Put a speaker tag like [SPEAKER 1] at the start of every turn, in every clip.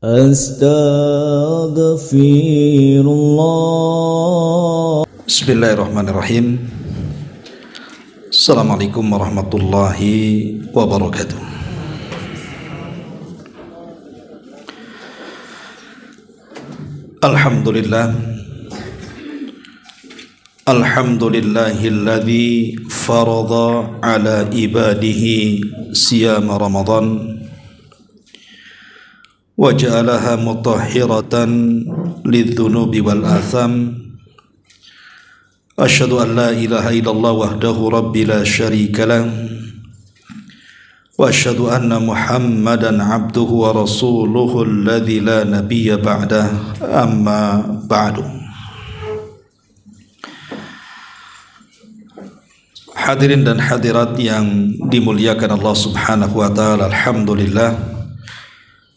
[SPEAKER 1] Astaghfirullah. Bismillahirrahmanirrahim. Assalamualaikum warahmatullahi wabarakatuh. Alhamdulillahilladzi farada ala ibadihi siyama Ramadan wa ja'alaha mutahhiratan lidzunubi wal atham. Asyhadu an la ilaha illallah wahdahu rabbi la syarika lah wa asyhadu anna Muhammadan abduhu wa rasuluhu alladzi la nabiyya ba'dah, amma ba'du. Hadirin dan hadirat yang dimuliakan Allah Subhanahu wa taala, alhamdulillah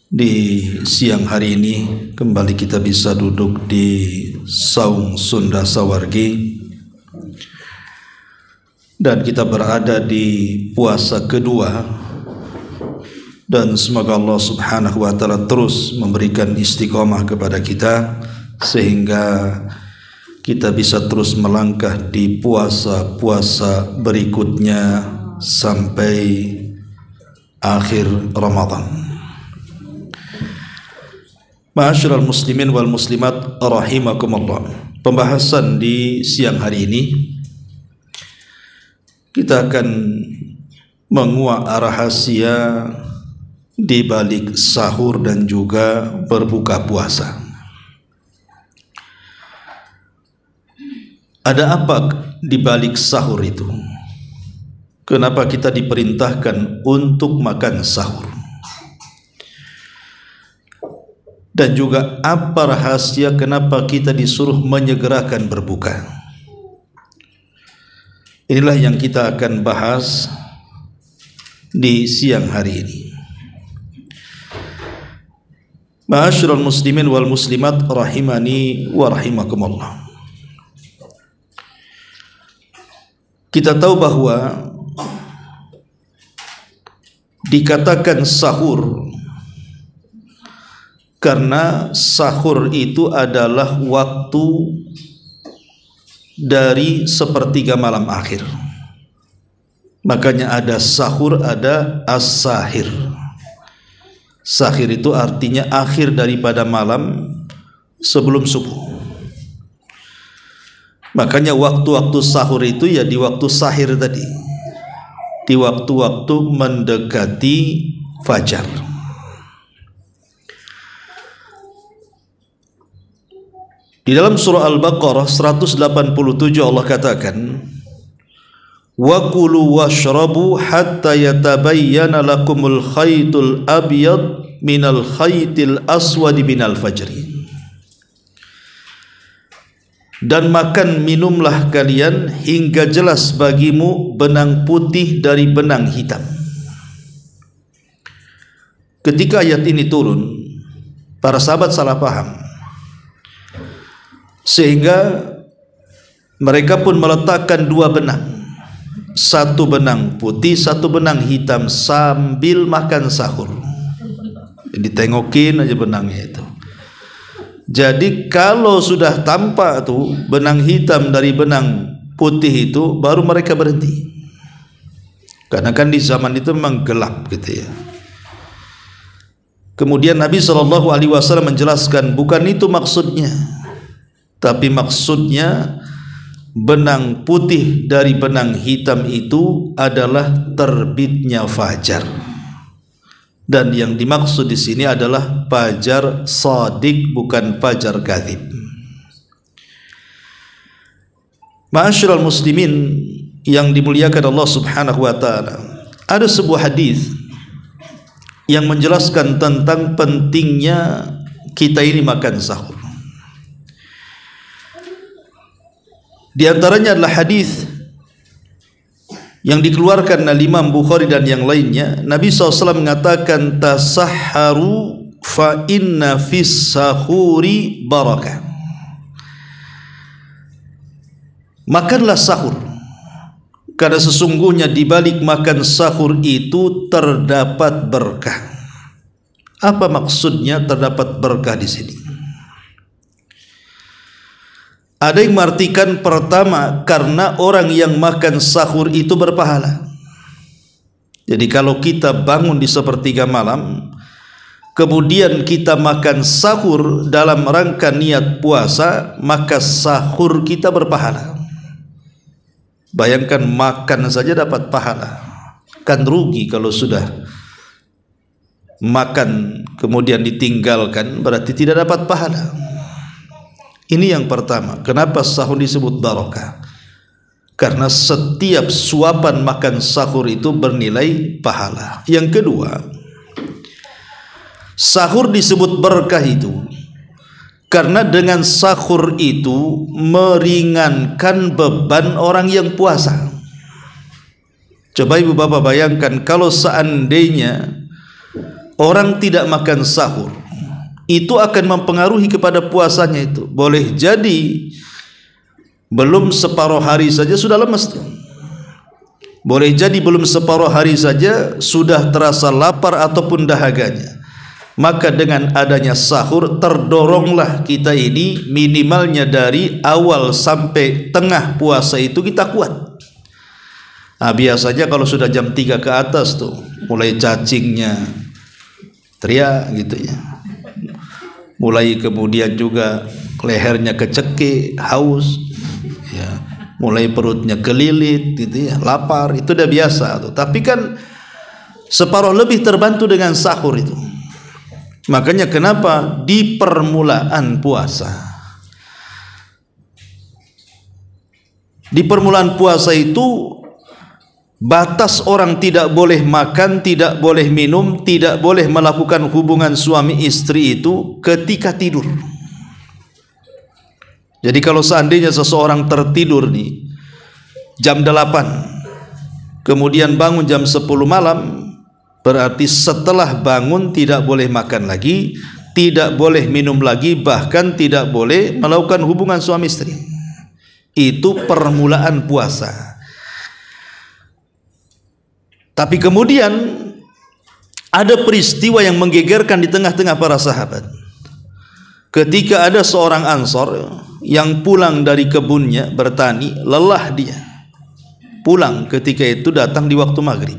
[SPEAKER 1] di siang hari ini kembali kita bisa duduk di Saung Sunda Sawargi dan kita berada di puasa kedua, dan semoga Allah Subhanahu wa taala terus memberikan istiqomah kepada kita sehingga kita bisa terus melangkah di puasa-puasa berikutnya sampai akhir Ramadan. Ma'asyiral muslimin wal muslimat rahimakumullah. Pembahasan di siang hari ini kita akan menguak rahasia di balik sahur dan juga berbuka puasa. Ada apa di balik sahur itu? Kenapa kita diperintahkan untuk makan sahur? Dan juga apa rahasia kenapa kita disuruh menyegerakan berbuka? Inilah yang kita akan bahas di siang hari ini. Ma'asyiral muslimin wal muslimat rahimani wa rahimakumullah. Kita tahu bahwa dikatakan sahur karena sahur itu adalah waktu dari sepertiga malam akhir. Makanya ada sahur, ada as-sahir. Sahir itu artinya akhir daripada malam sebelum subuh. Makanya waktu-waktu sahur itu ya di waktu sahir tadi, di waktu-waktu mendekati fajar. Di dalam surah Al-Baqarah 187 Allah katakan, wa kulu washrabu hatta yatabayyana lakumul khaytul abyad minal khaytil aswadi minal fajri. Dan makan minumlah kalian hingga jelas bagimu benang putih dari benang hitam. Ketika ayat ini turun, para sahabat salah paham, sehingga mereka pun meletakkan dua benang, satu benang putih, satu benang hitam, sambil makan sahur. Ditengokin aja benangnya itu. Jadi kalau sudah tampak tuh benang hitam dari benang putih itu, baru mereka berhenti. Karena kan di zaman itu memang gelap gitu ya. Kemudian Nabi SAW menjelaskan, bukan itu maksudnya, tapi maksudnya benang putih dari benang hitam itu adalah terbitnya fajar. Dan yang dimaksud di sini adalah fajar shadiq, bukan fajar kadzib. Ma'asyiral muslimin yang dimuliakan Allah Subhanahu wa taala, ada sebuah hadis yang menjelaskan tentang pentingnya kita ini makan sahur. Di antaranya adalah hadis yang dikeluarkan oleh Imam Bukhari dan yang lainnya. Nabi SAW mengatakan, tasahharu fa inna fis sahuri barakah. Makanlah sahur, karena sesungguhnya di balik makan sahur itu terdapat berkah. Apa maksudnya terdapat berkah di sini? Ada yang mengartikan pertama karena orang yang makan sahur itu berpahala. Jadi kalau kita bangun di sepertiga malam, kemudian kita makan sahur dalam rangka niat puasa, maka sahur kita berpahala. Bayangkan makan saja dapat pahala. Kan rugi kalau sudah makan kemudian ditinggalkan, berarti tidak dapat pahala. Ini yang pertama. Kenapa sahur disebut barokah? Karena setiap suapan makan sahur itu bernilai pahala. Yang kedua, sahur disebut berkah itu karena dengan sahur itu meringankan beban orang yang puasa. Coba ibu bapak bayangkan kalau seandainya orang tidak makan sahur, itu akan mempengaruhi kepada puasanya itu. Boleh jadi belum separuh hari saja sudah lemas. Boleh jadi belum separuh hari saja sudah terasa lapar ataupun dahaganya. Maka dengan adanya sahur terdoronglah kita ini minimalnya dari awal sampai tengah puasa itu kita kuat. Nah, biasanya kalau sudah jam 3 ke atas tuh mulai cacingnya teriak gitu ya. Mulai kemudian juga lehernya kecekik, haus ya. Mulai perutnya kelilit gitu ya, lapar, itu udah biasa tuh. Tapi kan separuh lebih terbantu dengan sahur itu. Makanya kenapa di permulaan puasa, di permulaan puasa itu batas orang tidak boleh makan, tidak boleh minum, tidak boleh melakukan hubungan suami istri itu ketika tidur. Jadi kalau seandainya seseorang tertidur nih jam 8 kemudian bangun jam 10 malam, berarti setelah bangun tidak boleh makan lagi, tidak boleh minum lagi, bahkan tidak boleh melakukan hubungan suami istri. Itu permulaan puasa. Tapi kemudian ada peristiwa yang menggegerkan di tengah-tengah para sahabat. Ketika ada seorang Ansor yang pulang dari kebunnya bertani, lelah dia. Pulang ketika itu datang di waktu maghrib.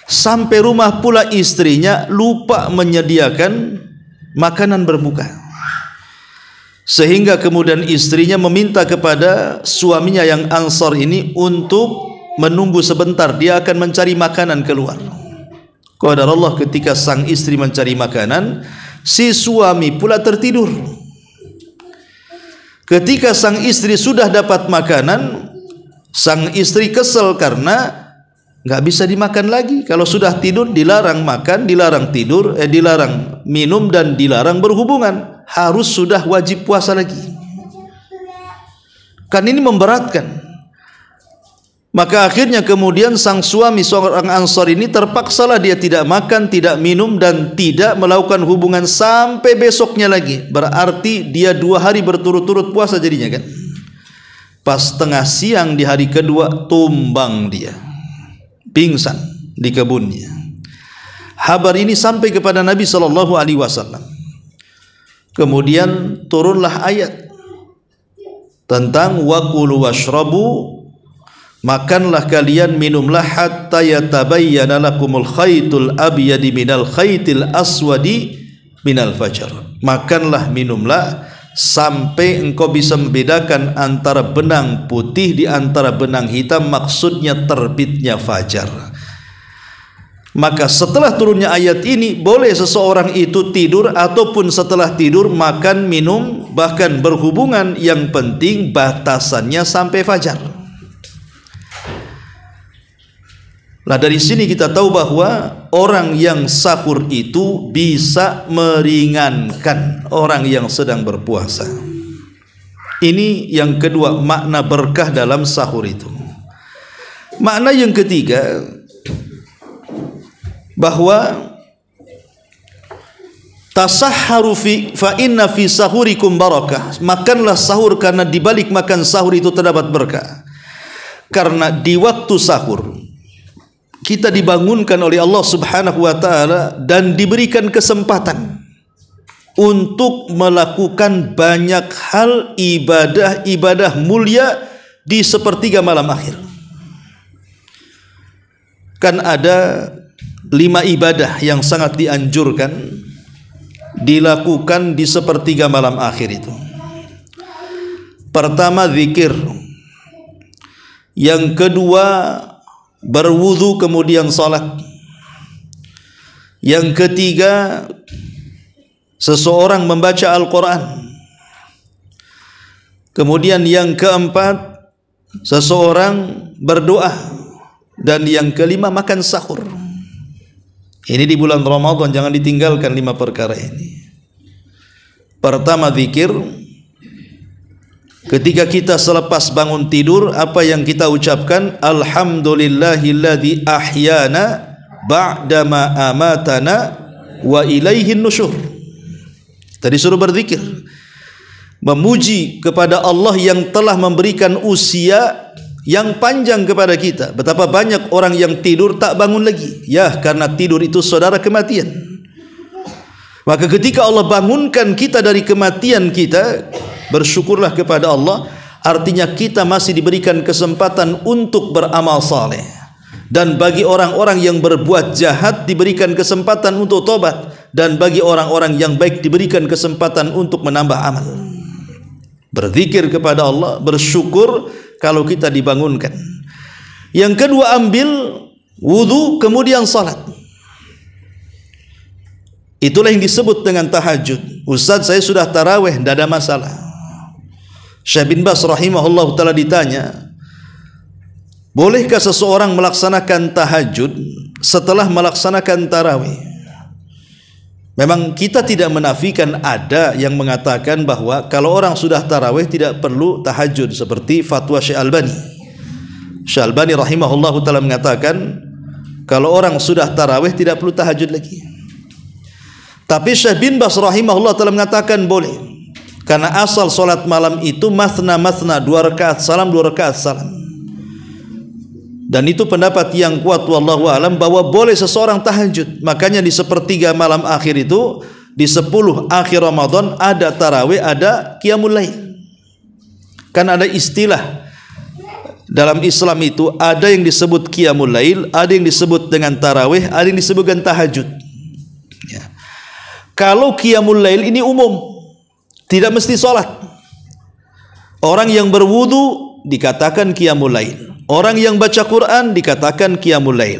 [SPEAKER 1] Sampai rumah pula istrinya lupa menyediakan makanan berbuka. Sehingga kemudian istrinya meminta kepada suaminya yang Ansor ini untuk menunggu sebentar, dia akan mencari makanan keluar. Qadarullah ketika sang istri mencari makanan, si suami pula tertidur. Ketika sang istri sudah dapat makanan, sang istri kesel karena nggak bisa dimakan lagi. Kalau sudah tidur dilarang makan, dilarang tidur, dilarang minum dan dilarang berhubungan. Harus sudah wajib puasa lagi. Kan ini memberatkan. Maka akhirnya kemudian sang suami seorang Ansor ini terpaksalah dia tidak makan, tidak minum dan tidak melakukan hubungan sampai besoknya lagi. Berarti dia 2 hari berturut-turut puasa jadinya kan. Pas tengah siang di hari kedua tumbang dia, pingsan di kebunnya. Kabar ini sampai kepada Nabi SAW. Kemudian turunlah ayat tentang wakulu washrabu, makanlah kalian, minumlah hatta yatabayyana lakumul khaytul abyadi minal khaytil aswadi minal fajr. Makanlah, minumlah sampai engkau bisa membedakan antara benang putih di antara benang hitam, maksudnya terbitnya fajar. Maka setelah turunnya ayat ini, boleh seseorang itu tidur ataupun setelah tidur makan, minum, bahkan berhubungan, yang penting batasannya sampai fajar. Nah, dari sini kita tahu bahwa orang yang sahur itu bisa meringankan orang yang sedang berpuasa. Ini yang kedua, makna berkah dalam sahur itu. Makna yang ketiga, bahwa tasahharu fa inna fi sahurikum barakah. Makanlah sahur karena di balik makan sahur itu terdapat berkah. Karena di waktu sahur kita dibangunkan oleh Allah Subhanahu wa taala dan diberikan kesempatan untuk melakukan banyak hal ibadah-ibadah mulia di sepertiga malam akhir. Kan ada 5 ibadah yang sangat dianjurkan dilakukan di sepertiga malam akhir itu. Pertama, zikir. Yang kedua, berwudu kemudian salat. Yang ketiga, seseorang membaca Al-Quran. Kemudian yang keempat, seseorang berdoa. Dan yang kelima, makan sahur. Ini di bulan Ramadan, jangan ditinggalkan 5 perkara ini. Pertama, zikir. Ketika kita selepas bangun tidur, apa yang kita ucapkan? Alhamdulillahilladzi ahyana ba'dama amatana wa ilaihin nusyur. Tadi suruh berzikir, memuji kepada Allah yang telah memberikan usia yang panjang kepada kita. Betapa banyak orang yang tidur tak bangun lagi. Ya, karena tidur itu saudara kematian. Maka ketika Allah bangunkan kita dari kematian kita, bersyukurlah kepada Allah. Artinya kita masih diberikan kesempatan untuk beramal saleh. Dan bagi orang-orang yang berbuat jahat diberikan kesempatan untuk tobat. Dan bagi orang-orang yang baik diberikan kesempatan untuk menambah amal. Berzikir kepada Allah, bersyukur kalau kita dibangunkan. Yang kedua, ambil wudu kemudian salat. Itulah yang disebut dengan tahajud. Ustaz, saya sudah tarawih, tidak ada masalah. Syekh bin Baz rahimahullah ta'ala ditanya, bolehkah seseorang melaksanakan tahajud setelah melaksanakan tarawih? Memang kita tidak menafikan ada yang mengatakan bahwa kalau orang sudah tarawih tidak perlu tahajud, seperti fatwa Syekh Albani. Syekh Albani rahimahullah ta'ala mengatakan kalau orang sudah tarawih tidak perlu tahajud lagi. Tapi Syekh bin Baz rahimahullah ta'ala mengatakan boleh, karena asal solat malam itu mathna 2 rakaat salam 2 rakaat salam. Dan itu pendapat yang kuat wallahu alam bahwa boleh seseorang tahajud. Makanya di sepertiga malam akhir itu, di 10 akhir Ramadan ada tarawih, ada qiyamul lail. Kan ada istilah dalam Islam itu, ada yang disebut qiyamul lail, ada yang disebut dengan tarawih, ada yang disebut dengan tahajud. Ya. Kalau qiyamul lail ini umum, tidak mesti sholat. Orang yang berwudu dikatakan qiyamul lail. Orang yang baca Quran dikatakan qiyamul lail.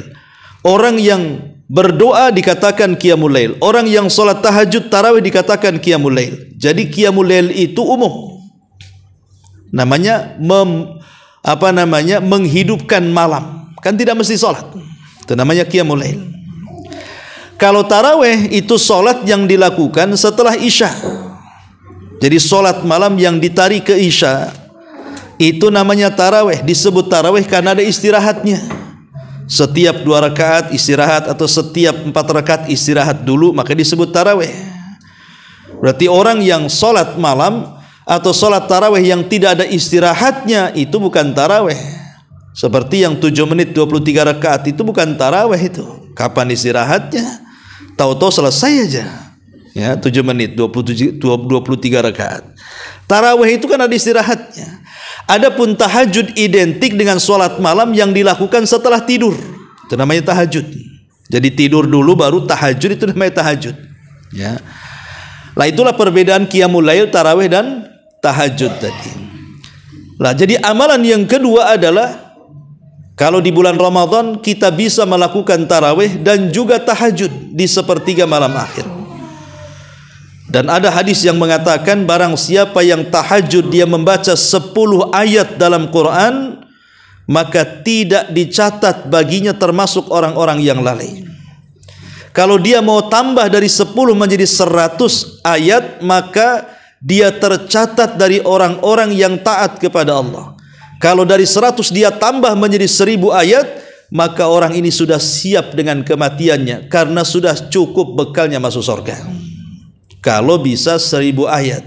[SPEAKER 1] Orang yang berdoa dikatakan qiyamul lail. Orang yang sholat tahajud tarawih dikatakan qiyamul lail. Jadi qiyamul lail itu umum. Namanya menghidupkan malam. Kan tidak mesti sholat. Itu namanya qiyamul lail. Kalau tarawih itu sholat yang dilakukan setelah isya. Jadi sholat malam yang ditarik ke isya, itu namanya tarawih. Disebut tarawih karena ada istirahatnya. Setiap 2 rakaat istirahat, atau setiap 4 rakaat istirahat dulu, maka disebut tarawih. Berarti orang yang sholat malam atau sholat tarawih yang tidak ada istirahatnya, itu bukan tarawih. Seperti yang 7 menit 23 rakaat itu bukan tarawih itu. Kapan istirahatnya? Tahu-tahu selesai aja. Ya, 7 menit 23 rakaat. Tarawih itu kan ada istirahatnya. Adapun tahajud identik dengan sholat malam yang dilakukan setelah tidur. Itu namanya tahajud. Jadi tidur dulu baru tahajud, itu namanya tahajud. Ya. Lah itulah perbedaan qiyamul lail, tarawih dan tahajud tadi. Lah jadi amalan yang kedua adalah kalau di bulan Ramadan kita bisa melakukan tarawih dan juga tahajud di sepertiga malam akhir. Dan ada hadis yang mengatakan barang siapa yang tahajud dia membaca 10 ayat dalam Quran, maka tidak dicatat baginya termasuk orang-orang yang lalai. Kalau dia mau tambah dari 10 menjadi 100 ayat, maka dia tercatat dari orang-orang yang taat kepada Allah. Kalau dari 100 dia tambah menjadi 1000 ayat, maka orang ini sudah siap dengan kematiannya, karena sudah cukup bekalnya masuk surga. Kalau bisa 1000 ayat.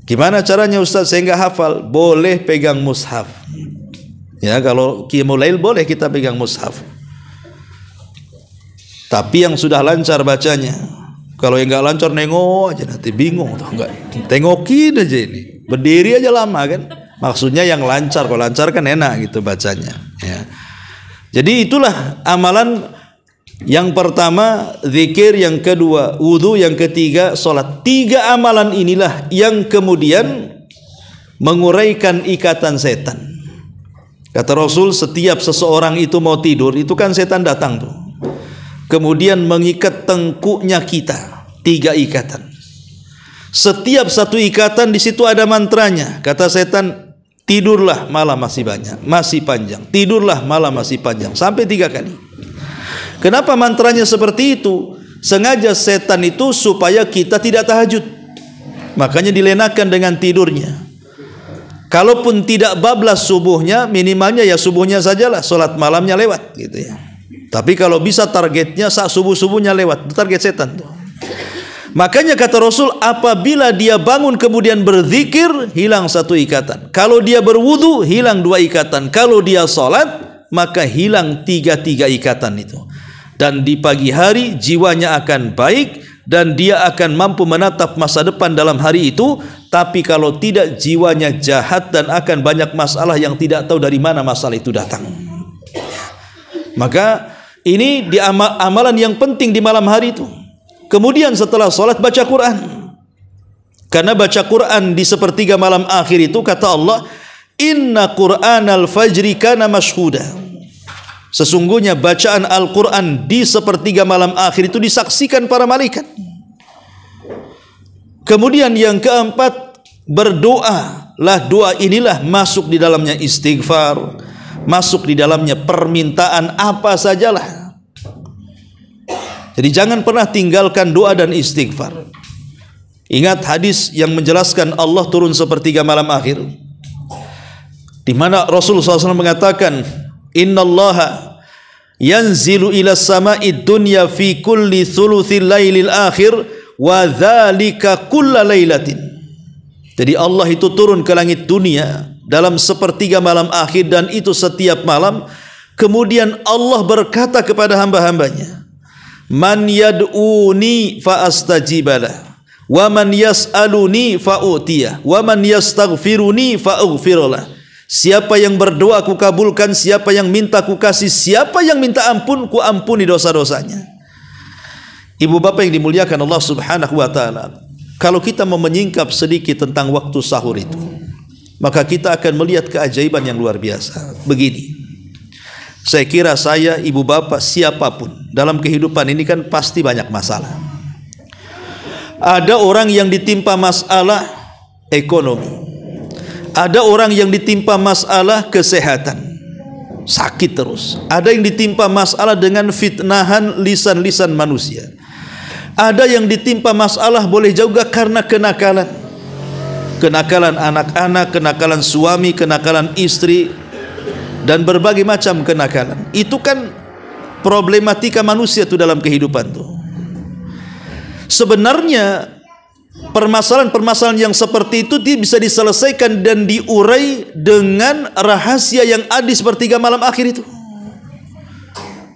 [SPEAKER 1] Gimana caranya Ustaz? Saya nggak hafal. Boleh pegang mushaf. Ya, kalau qiyamul lail boleh kita pegang mushaf. Tapi yang sudah lancar bacanya. Kalau yang nggak lancar nengok aja nanti bingung tuh, enggak. Tengokin aja ini. Berdiri aja lama kan. Maksudnya yang lancar, kalau lancar kan enak gitu bacanya, ya. Jadi itulah amalan yang pertama zikir, yang kedua wudu, yang ketiga salat. 3 amalan inilah yang kemudian menguraikan ikatan setan. Kata Rasul, setiap seseorang itu mau tidur, itu kan setan datang tuh. Kemudian mengikat tengkuknya kita, 3 ikatan. Setiap satu ikatan di situ ada mantranya. Kata setan, tidurlah malam masih banyak, masih panjang. Tidurlah malam masih panjang, sampai 3 kali. Kenapa mantranya seperti itu? Sengaja setan itu supaya kita tidak tahajud. Makanya dilenakan dengan tidurnya. Kalaupun tidak bablas subuhnya, minimalnya ya subuhnya sajalah, sholat malamnya lewat gitu ya. Tapi kalau bisa targetnya saat subuh-subuhnya lewat, target setan tuh. Makanya kata Rasul, apabila dia bangun kemudian berzikir, hilang 1 ikatan. Kalau dia berwudu, hilang 2 ikatan. Kalau dia sholat, maka hilang 3 ikatan itu. Dan di pagi hari jiwanya akan baik, dan dia akan mampu menatap masa depan dalam hari itu. Tapi kalau tidak, jiwanya jahat dan akan banyak masalah yang tidak tahu dari mana masalah itu datang. Maka ini di amalan yang penting di malam hari itu. Kemudian setelah sholat baca Quran. Karena baca Quran di sepertiga malam akhir itu kata Allah, inna Qur'anal fajri kana mashhuda. Sesungguhnya bacaan Al-Quran di sepertiga malam akhir itu disaksikan para malaikat. Kemudian yang keempat, berdoalah. Doa inilah masuk di dalamnya istighfar, masuk di dalamnya permintaan apa sajalah. Jadi jangan pernah tinggalkan doa dan istighfar. Ingat hadis yang menjelaskan Allah turun sepertiga malam akhir, di mana Rasulullah SAW mengatakan, innallaha yanzilu ila sama'id dunya fi kulli thuluthil lailil akhir wa dzalika kulla lailatin. Jadi Allah itu turun ke langit dunia dalam sepertiga malam akhir, dan itu setiap malam. Kemudian Allah berkata kepada hamba-hambanya, man yad'uni fa astajibalah, wa man yas'aluni fa utiyah, wa man yastaghfiruni fa aghfirlah. Siapa yang berdoa ku kabulkan, siapa yang minta ku kasih, siapa yang minta ampun ku ampuni dosa-dosanya. Ibu bapak yang dimuliakan Allah Subhanahu wa taala, kalau kita mau menyingkap sedikit tentang waktu sahur itu, maka kita akan melihat keajaiban yang luar biasa. Begini, saya kira saya, ibu bapak, siapapun dalam kehidupan ini kan pasti banyak masalah. Ada orang yang ditimpa masalah ekonomi, ada orang yang ditimpa masalah kesehatan, sakit terus. Ada yang ditimpa masalah dengan fitnahan lisan-lisan manusia. Ada yang ditimpa masalah boleh juga karena kenakalan. Kenakalan anak-anak, kenakalan suami, kenakalan istri, dan berbagai macam kenakalan. Itu kan problematika manusia tuh dalam kehidupan tuh. Sebenarnya permasalahan-permasalahan yang seperti itu bisa diselesaikan dan diurai dengan rahasia yang ada di sepertiga malam akhir itu.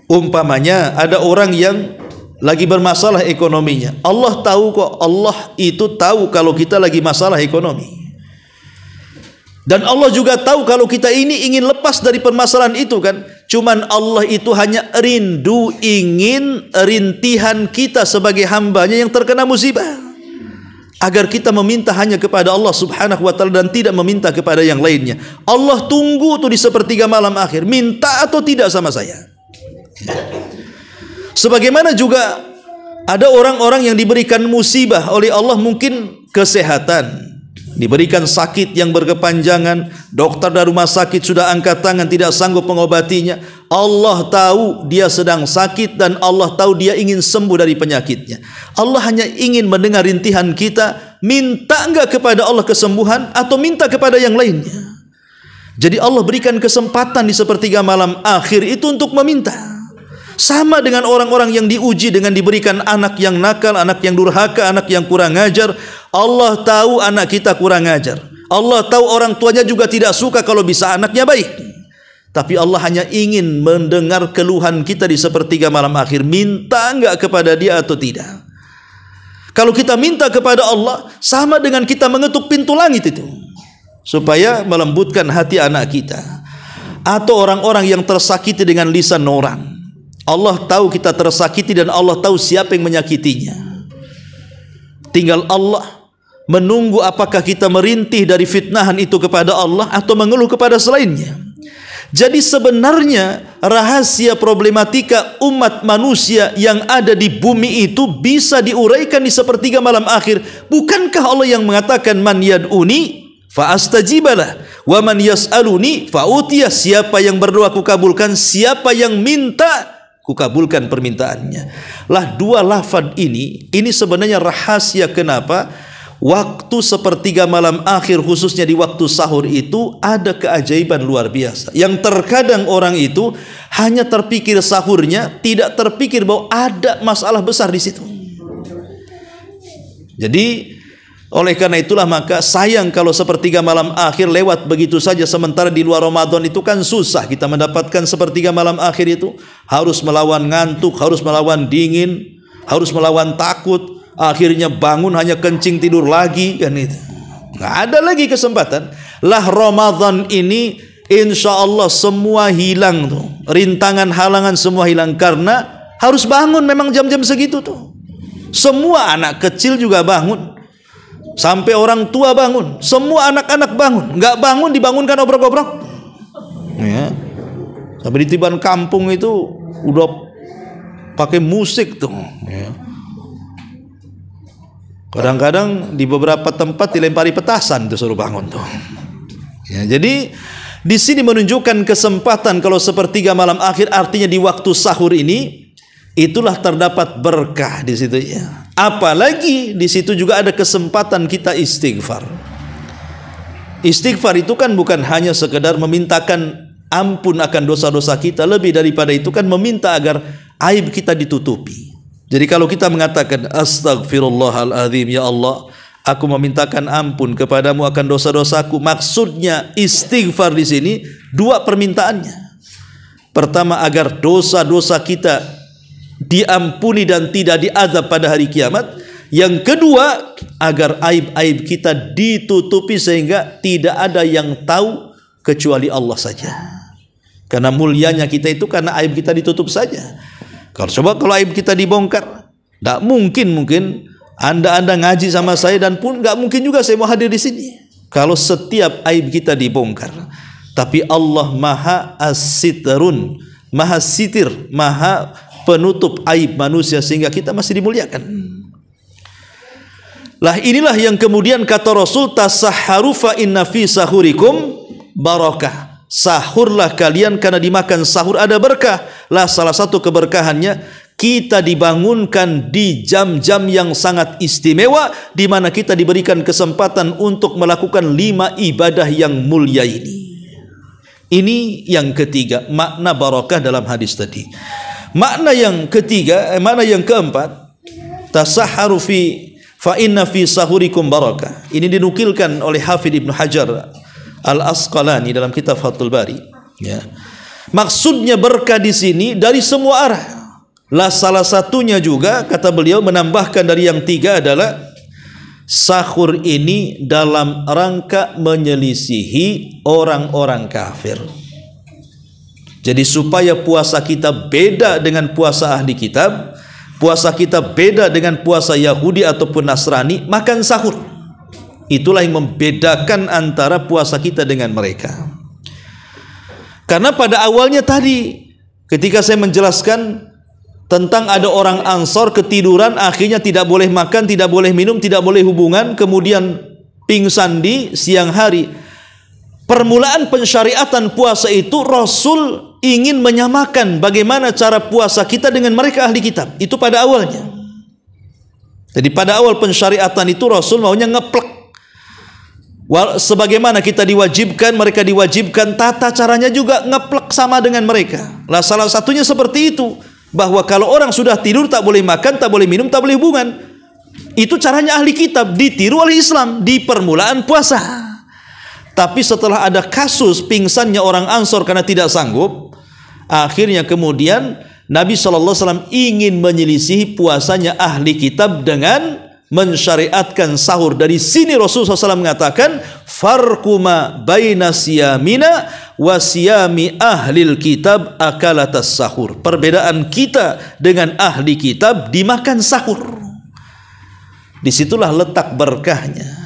[SPEAKER 1] Umpamanya ada orang yang lagi bermasalah ekonominya. Allah tahu kok, Allah itu tahu kalau kita lagi masalah ekonomi. Dan Allah juga tahu kalau kita ini ingin lepas dari permasalahan itu kan. Cuman Allah itu hanya rindu, ingin rintihan kita sebagai hambanya yang terkena musibah, agar kita meminta hanya kepada Allah Subhanahu wa taala dan tidak meminta kepada yang lainnya. Allah tunggu tuh di sepertiga malam akhir, minta atau tidak sama saya. Sebagaimana juga ada orang-orang yang diberikan musibah oleh Allah, mungkin kesehatan, diberikan sakit yang berkepanjangan, dokter dari rumah sakit sudah angkat tangan tidak sanggup mengobatinya. Allah tahu dia sedang sakit dan Allah tahu dia ingin sembuh dari penyakitnya. Allah hanya ingin mendengar rintihan kita, minta enggak kepada Allah kesembuhan atau minta kepada yang lainnya. Jadi Allah berikan kesempatan di sepertiga malam akhir itu untuk meminta. Sama dengan orang-orang yang diuji dengan diberikan anak yang nakal, anak yang durhaka, anak yang kurang ajar. Allah tahu anak kita kurang ajar. Allah tahu orang tuanya juga tidak suka kalau bisa anaknya baik. Tapi Allah hanya ingin mendengar keluhan kita di sepertiga malam akhir. Minta enggak kepada Dia atau tidak? Kalau kita minta kepada Allah, sama dengan kita mengetuk pintu langit itu, supaya melembutkan hati anak kita, atau orang-orang yang tersakiti dengan lisan orang. Allah tahu kita tersakiti dan Allah tahu siapa yang menyakitinya. Tinggal Allah menunggu apakah kita merintih dari fitnahan itu kepada Allah atau mengeluh kepada selainnya. Jadi sebenarnya rahasia problematika umat manusia yang ada di bumi itu bisa diuraikan di sepertiga malam akhir. Bukankah Allah yang mengatakan, man yad'uni fa astajibalah wa man yas'aluni fa utiyah. Siapa yang berdoa kukabulkan, siapa yang minta kukabulkan permintaannya. Lah dua lafaz ini sebenarnya rahasia kenapa waktu sepertiga malam akhir, khususnya di waktu sahur itu, ada keajaiban luar biasa. Yang terkadang orang itu hanya terpikir sahurnya, tidak terpikir bahwa ada masalah besar di situ. Jadi oleh karena itulah maka sayang kalau sepertiga malam akhir lewat begitu saja, sementara di luar Ramadan itu kan susah kita mendapatkan sepertiga malam akhir itu. Harus melawan ngantuk, harus melawan dingin, harus melawan takut. Akhirnya bangun hanya kencing tidur lagi kan itu. Nggak ada lagi kesempatan. Lah Ramadan ini insya Allah semua hilang tuh. Rintangan halangan semua hilang karena harus bangun memang jam-jam segitu tuh. Semua anak kecil juga bangun. Sampai orang tua bangun. Semua anak-anak bangun. Nggak bangun dibangunkan obrok-obrok. Ya. Sampai di tiban kampung itu udah pakai musik tuh. Ya. Kadang-kadang di beberapa tempat dilempari petasan tuh suruh bangun tuh. Ya, jadi di sini menunjukkan kesempatan kalau sepertiga malam akhir, artinya di waktu sahur ini, itulah terdapat berkah di situ ya. Apalagi di situ juga ada kesempatan kita istighfar. Istighfar itu kan bukan hanya sekedar memintakan ampun akan dosa-dosa kita, lebih daripada itu kan meminta agar aib kita ditutupi. Jadi kalau kita mengatakan astagfirullahaladzim, ya Allah, aku memintakan ampun kepadamu akan dosa-dosaku, maksudnya istighfar di sini dua permintaannya. Pertama, agar dosa-dosa kita diampuni dan tidak diazab pada hari kiamat. Yang kedua, agar aib-aib kita ditutupi sehingga tidak ada yang tahu kecuali Allah saja. Karena mulianya kita itu karena aib kita ditutup saja. Kalau aib kita dibongkar, tidak mungkin anda ngaji sama saya, dan pun nggak mungkin juga saya mau hadir di sini. Kalau setiap aib kita dibongkar, tapi Allah maha as-sitrun, maha sitir, maha penutup aib manusia sehingga kita masih dimuliakan. Lah inilah yang kemudian kata Rasul, tasahharu fa inna fi sahurikum barakah. Sahurlah kalian karena dimakan sahur ada berkah. Lah salah satu keberkahannya, kita dibangunkan di jam-jam yang sangat istimewa, di mana kita diberikan kesempatan untuk melakukan 5 ibadah yang mulia ini. Ini yang ketiga, makna barakah dalam hadis tadi. Makna yang ketiga, makna yang keempat, tasahharu fa inna fi sahurikum barakah. Ini dinukilkan oleh Hafidz Ibnu Hajar Al-Asqalani dalam kitab Fathul Bari. Ya. Maksudnya berkah di sini dari semua arah. Lah salah satunya juga kata beliau menambahkan dari yang tiga adalah sahur ini dalam rangka menyelisihi orang-orang kafir. Jadi supaya puasa kita beda dengan puasa ahli kitab, puasa kita beda dengan puasa Yahudi ataupun Nasrani, makan sahur. Itulah yang membedakan antara puasa kita dengan mereka. Karena pada awalnya tadi ketika saya menjelaskan tentang ada orang Ansor ketiduran, akhirnya tidak boleh makan, tidak boleh minum, tidak boleh hubungan, kemudian pingsan di siang hari. Permulaan pensyariatan puasa itu Rasul ingin menyamakan bagaimana cara puasa kita dengan mereka ahli kitab. Itu pada awalnya. Jadi pada awal pensyariatan itu Rasul maunya ngeplek. Sebagaimana kita diwajibkan, mereka diwajibkan, tata caranya juga ngeplek sama dengan mereka. Lah salah satunya seperti itu, bahwa kalau orang sudah tidur tak boleh makan, tak boleh minum, tak boleh hubungan. Itu caranya ahli kitab, ditiru oleh Islam di permulaan puasa. Tapi setelah ada kasus pingsannya orang Ansor karena tidak sanggup, akhirnya kemudian Nabi SAW ingin menyelisihi puasanya ahli kitab dengan mensyariatkan sahur. Dari sini Rasulullah SAW mengatakan, farkuma baina siyamina wa siyami ahlil kitab akalatas sahur. Perbedaan kita dengan ahli kitab dimakan sahur. Disitulah letak berkahnya.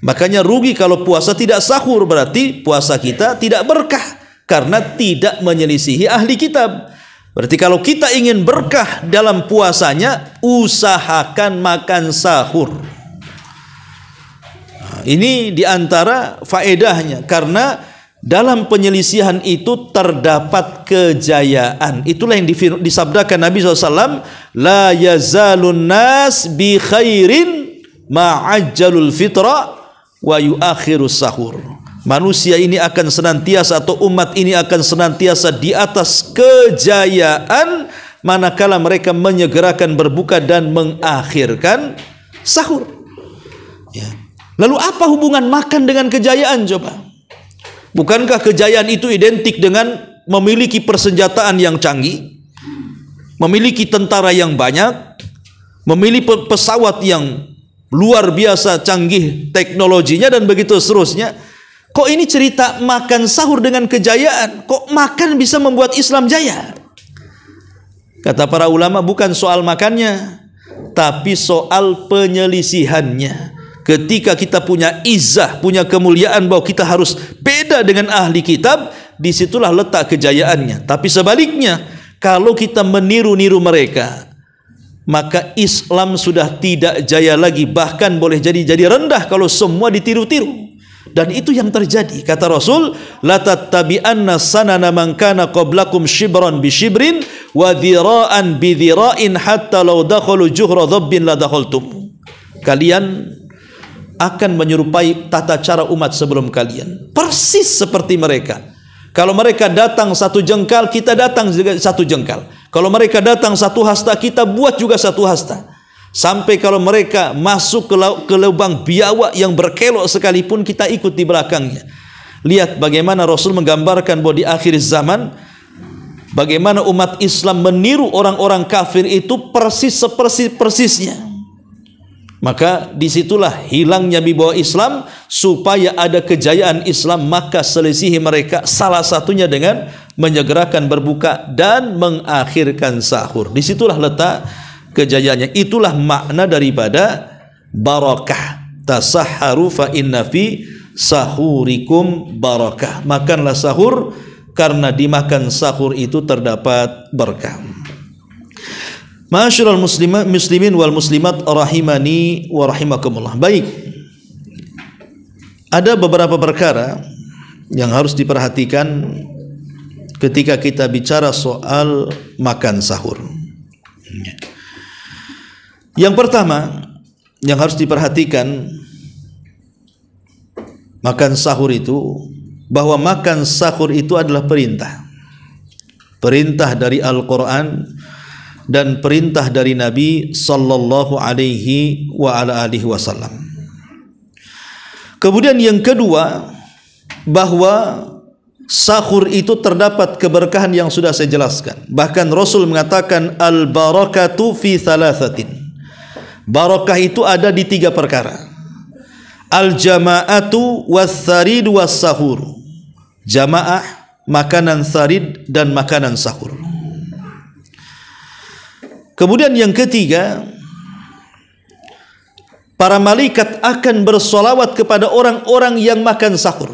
[SPEAKER 1] Makanya rugi kalau puasa tidak sahur, berarti puasa kita tidak berkah karena tidak menyelisihi ahli kitab. Berarti kalau kita ingin berkah dalam puasanya, usahakan makan sahur. Nah, ini diantara faedahnya, karena dalam penyelisihan itu terdapat kejayaan. Itulah yang disabdakan Nabi SAW, la yazalun nas bi khairin ma'ajjalul fitra wa yuakhirus sahur. Manusia ini akan senantiasa, atau umat ini akan senantiasa di atas kejayaan manakala mereka menyegerakan berbuka dan mengakhirkan sahur. Ya. Lalu apa hubungan makan dengan kejayaan, coba? Bukankah kejayaan itu identik dengan memiliki persenjataan yang canggih, memiliki tentara yang banyak, memiliki pesawat yang luar biasa canggih teknologinya, dan begitu seterusnya? Kok ini cerita makan sahur dengan kejayaan? Kok makan bisa membuat Islam jaya? Kata para ulama, bukan soal makannya, tapi soal penyelisihannya. Ketika kita punya izzah, punya kemuliaan bahwa kita harus beda dengan ahli kitab, disitulah letak kejayaannya. Tapi sebaliknya, kalau kita meniru-niru mereka, maka Islam sudah tidak jaya lagi, bahkan boleh jadi rendah kalau semua ditiru-tiru. Dan itu yang terjadi. Kata Rasul, la tattabi'anna sanana man kana qablakum shibran bi shibrin wa dhira'an bi dhira'in hatta law dakhalu juhra dhabbin la dakhaltum. Kalian akan menyerupai tata cara umat sebelum kalian, persis seperti mereka. Kalau mereka datang satu jengkal, kita datang juga satu jengkal. Kalau mereka datang satu hasta, kita buat juga satu hasta. Sampai kalau mereka masuk ke lubang biawak yang berkelok sekalipun, kita ikut di belakangnya. Lihat bagaimana Rasul menggambarkan bahwa di akhir zaman, bagaimana umat Islam meniru orang-orang kafir itu persisnya. Maka disitulah hilangnya wibawa Islam. Supaya ada kejayaan Islam, maka selisihi mereka, salah satunya dengan menyegerakan berbuka dan mengakhirkan sahur. Disitulah letak kejayaannya. Itulah makna daripada barakah. Tasahharu fa inna fi sahurikum barakah. Makanlah sahur, karena dimakan sahur itu terdapat berkah. Ma'asyiral muslimin wal muslimat rahimani wa rahimakumullah. Baik, ada beberapa perkara yang harus diperhatikan ketika kita bicara soal makan sahur. Yang pertama yang harus diperhatikan makan sahur itu, bahwa makan sahur itu adalah perintah dari Al-Quran dan perintah dari Nabi sallallahu alaihi wa ala alihi wasallam. Kemudian yang kedua, bahwa sahur itu terdapat keberkahan yang sudah saya jelaskan. Bahkan Rasul mengatakan al-barakatu fi thalathatin. Barakah itu ada di 3 perkara. Al-jama'atu was-sarid was-sahur. Jamaah, makanan sarid, dan makanan sahur. Kemudian yang ketiga, para malaikat akan bersolawat kepada orang-orang yang makan sahur.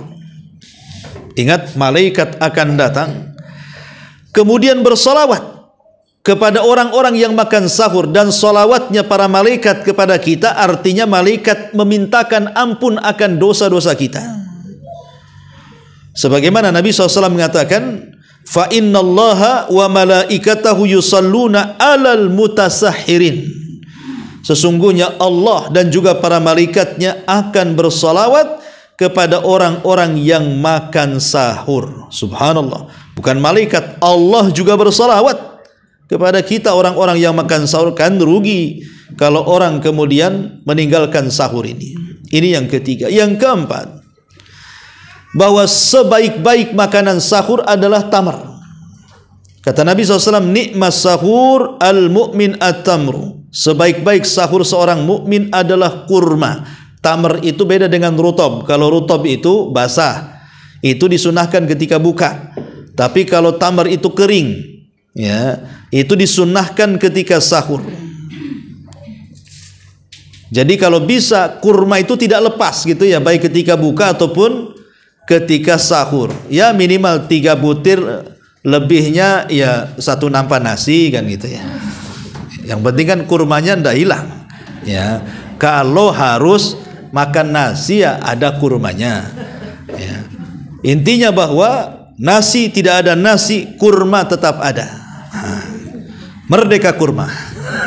[SPEAKER 1] Ingat, malaikat akan datang kemudian bersolawat kepada orang-orang yang makan sahur, dan solawatnya para malaikat kepada kita artinya malaikat memintakan ampun akan dosa-dosa kita. Sebagaimana Nabi SAW mengatakan, fa innallaha wa malaikatahu yusalluna alal mutasahhirin. Sesungguhnya Allah dan juga para malaikatnya akan bersolawat kepada orang-orang yang makan sahur. Subhanallah, bukan malaikat, Allah juga bersolawat kepada kita orang-orang yang makan sahur. Kan rugi kalau orang kemudian meninggalkan sahur ini. Ini yang ketiga. Yang keempat, bahwa sebaik-baik makanan sahur adalah tamar. Kata Nabi SAW, nikmas sahur al-mu'min at-tamru. Sebaik-baik sahur seorang mukmin adalah kurma. Tamar itu beda dengan rutab. Kalau rutab itu basah, itu disunahkan ketika buka. Tapi kalau tamar itu kering, ya, itu disunahkan ketika sahur. Jadi kalau bisa kurma itu tidak lepas gitu ya, baik ketika buka ataupun ketika sahur. Ya minimal 3 butir, lebihnya ya 1 nampan nasi kan gitu ya. Yang penting kan kurmanya ndak hilang. Ya, kalau harus makan nasi ya ada kurmanya. Ya. Intinya bahwa nasi tidak ada nasi, kurma tetap ada. Merdeka kurma.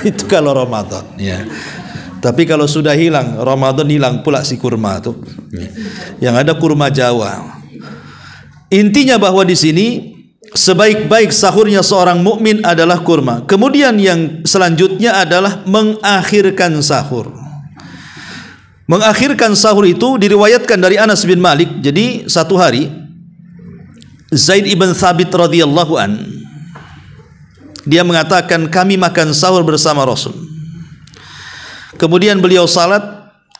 [SPEAKER 1] Itu kalau Ramadan. Ya. Tapi kalau sudah hilang Ramadan, hilang pula si kurma tuh. Yang ada kurma Jawa. Intinya bahwa di sini sebaik-baik sahurnya seorang mukmin adalah kurma. Kemudian yang selanjutnya adalah mengakhirkan sahur. Mengakhirkan sahur itu diriwayatkan dari Anas bin Malik. Jadi satu hari Zaid ibn Thabit radhiyallahu an, dia mengatakan kami makan sahur bersama Rasul. Kemudian beliau salat.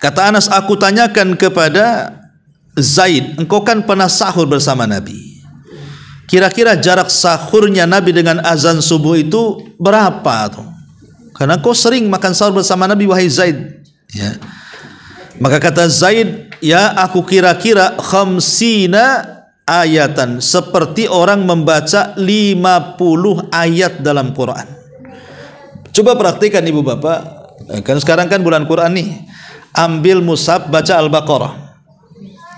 [SPEAKER 1] Kata Anas, aku tanyakan kepada Zaid, engkau kan pernah sahur bersama Nabi, kira-kira jarak sahurnya Nabi dengan azan subuh itu berapa tuh? Karena kau sering makan sahur bersama Nabi wahai Zaid. Ya. Maka kata Zaid, ya aku kira-kira 50 ayatan, seperti orang membaca 50 ayat dalam Quran. Coba praktikan ibu bapak. Kan sekarang kan bulan Quran nih. Ambil mushaf, baca Al-Baqarah.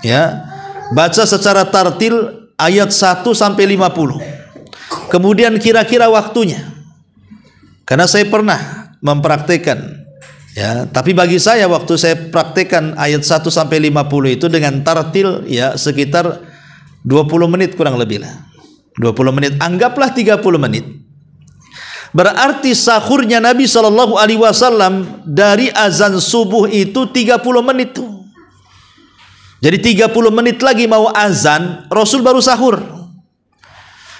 [SPEAKER 1] Ya. Baca secara tartil ayat 1 sampai 50. Kemudian kira-kira waktunya. Karena saya pernah mempraktikkan, ya, tapi bagi saya waktu saya praktekkan ayat 1 sampai 50 itu dengan tartil ya sekitar 20 menit kurang lebih lah. 20 menit, anggaplah 30 menit. Berarti sahurnya Nabi SAW dari azan subuh itu 30 menit tuh. Jadi 30 menit lagi mau azan, Rasul baru sahur.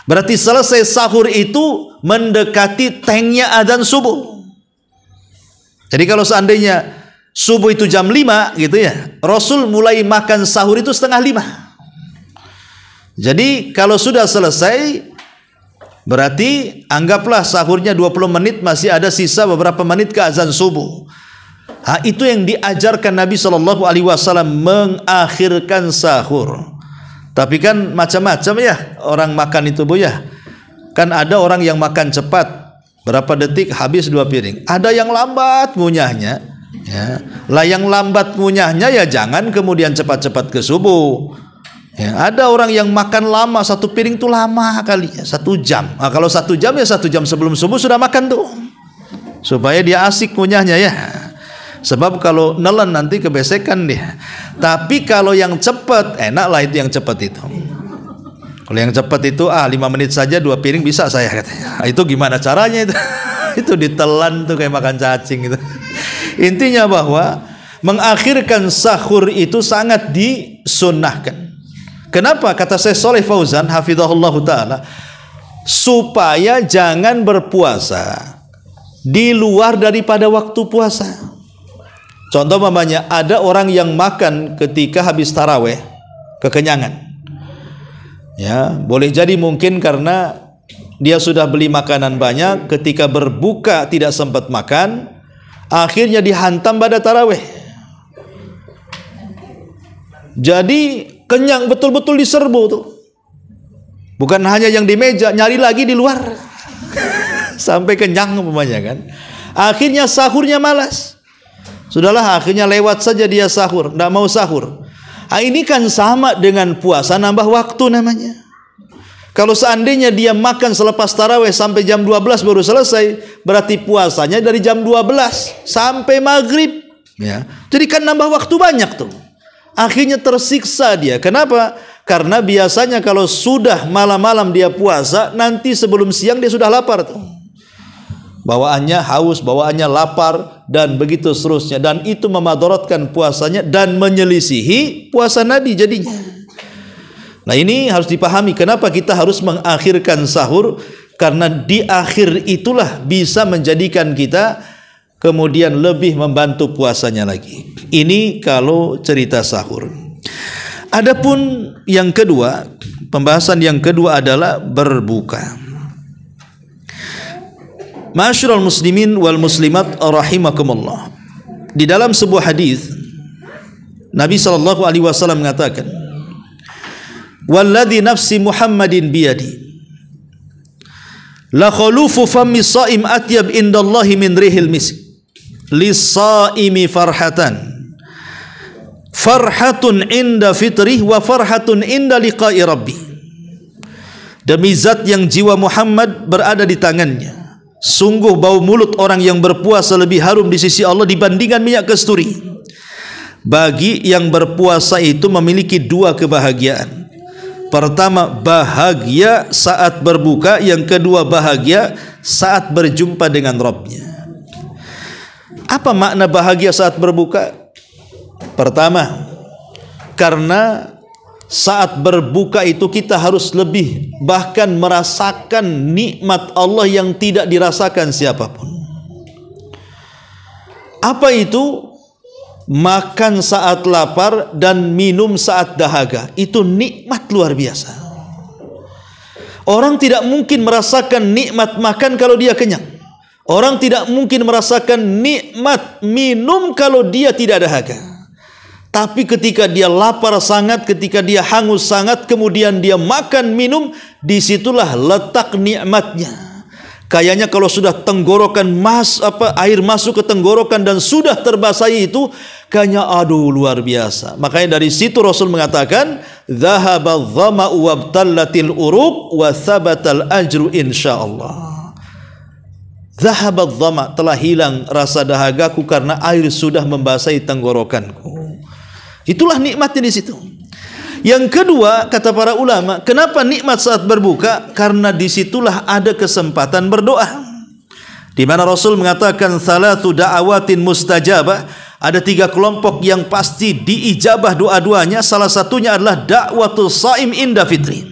[SPEAKER 1] Berarti selesai sahur itu mendekati tengnya azan subuh. Jadi kalau seandainya subuh itu jam 5 gitu ya, Rasul mulai makan sahur itu setengah 5. Jadi kalau sudah selesai, berarti anggaplah sahurnya 20 menit, masih ada sisa beberapa menit ke azan subuh. Itu yang diajarkan Nabi SAW, mengakhirkan sahur. Tapi kan macam-macam ya orang makan itu bu ya. Kan ada orang yang makan cepat, berapa detik habis 2 piring. Ada yang lambat ngunyahnya. Ya. Lah yang lambat ngunyahnya ya jangan kemudian cepat-cepat ke subuh. Ya, ada orang yang makan lama, 1 piring itu lama kali ya, 1 jam. Nah, kalau 1 jam ya 1 jam sebelum subuh sudah makan tuh, supaya dia asik ngunyahnya ya. Sebab kalau nelen nanti kebesekan dia. Tapi kalau yang cepat, enak lah itu yang cepat itu. Kalau yang cepat itu 5 menit saja 2 piring bisa saya katanya. Itu gimana caranya itu? Itu ditelan tuh kayak makan cacing gitu. Intinya bahwa mengakhirkan sahur itu sangat disunnahkan. Kenapa? Kata Syekh Shalih Fauzan hafizahullah taala, supaya jangan berpuasa di luar daripada waktu puasa. Contoh mamanya, ada orang yang makan ketika habis taraweh kekenyangan. Ya, boleh jadi mungkin karena dia sudah beli makanan banyak, ketika berbuka tidak sempat makan, akhirnya dihantam pada taraweh. Jadi kenyang betul-betul diserbu tuh. Bukan hanya yang di meja, nyari lagi di luar. Sampai kenyang umpamanya kan. Akhirnya sahurnya malas. Sudahlah, akhirnya lewat saja dia sahur, tidak mau sahur. Ini kan sama dengan puasa nambah waktu namanya. Kalau seandainya dia makan selepas taraweh sampai jam 12 baru selesai, berarti puasanya dari jam 12 sampai maghrib. Ya. Jadi kan nambah waktu banyak tuh. Akhirnya tersiksa dia. Kenapa? Karena biasanya kalau sudah malam-malam dia puasa, nanti sebelum siang dia sudah lapar tuh. Bawaannya haus, bawaannya lapar, dan begitu seterusnya. Dan itu memadaratkan puasanya dan menyelisihi puasa Nabi jadinya. Nah, ini harus dipahami kenapa kita harus mengakhirkan sahur, karena di akhir itulah bisa menjadikan kita kemudian lebih membantu puasanya lagi. Ini kalau cerita sahur. Adapun yang kedua, pembahasan yang kedua adalah berbuka. Ma'asyiral muslimin wal muslimat rahimakumullah. Di dalam sebuah hadis Nabi sallallahu alaihi wasallam mengatakan, "Walladzi nafsi Muhammadin biyadi, la khulufu fammi shaim atyab indallahi min rihil misk, lis-shaimi farhatun inda fitrih wa farhatun inda liqa'i rabbi." Demi zat yang jiwa Muhammad berada di tangannya, sungguh bau mulut orang yang berpuasa lebih harum di sisi Allah dibandingkan minyak kasturi. Bagi yang berpuasa itu memiliki dua kebahagiaan. Pertama, bahagia saat berbuka. Yang kedua, bahagia saat berjumpa dengan Rabbnya. Apa makna bahagia saat berbuka? Pertama, karena saat berbuka itu kita harus lebih, bahkan merasakan nikmat Allah yang tidak dirasakan siapapun. Apa itu? Makan saat lapar dan minum saat dahaga. Itu nikmat luar biasa. Orang tidak mungkin merasakan nikmat makan kalau dia kenyang. Orang tidak mungkin merasakan nikmat minum kalau dia tidak dahaga. Tapi ketika dia lapar sangat, ketika dia hangus sangat, kemudian dia makan minum, disitulah letak nikmatnya. Kayaknya kalau sudah tenggorokan air masuk ke tenggorokan dan sudah terbasahi itu, kayaknya aduh luar biasa. Makanya dari situ Rasul mengatakan, "Dhahabadh dhama'u wabtallatil uruq wa thabatal ajru insyaallah." Dhahabadh dhama, telah hilang rasa dahagaku karena air sudah membasahi tenggorokanku. Itulah nikmatnya di situ. Yang kedua, kata para ulama, kenapa nikmat saat berbuka? Karena disitulah ada kesempatan berdoa. Di mana Rasul mengatakan thalathu da'awatin mustajabah, ada 3 kelompok yang pasti diijabah doa-doanya. Salah satunya adalah da'watul shaim inda fitri,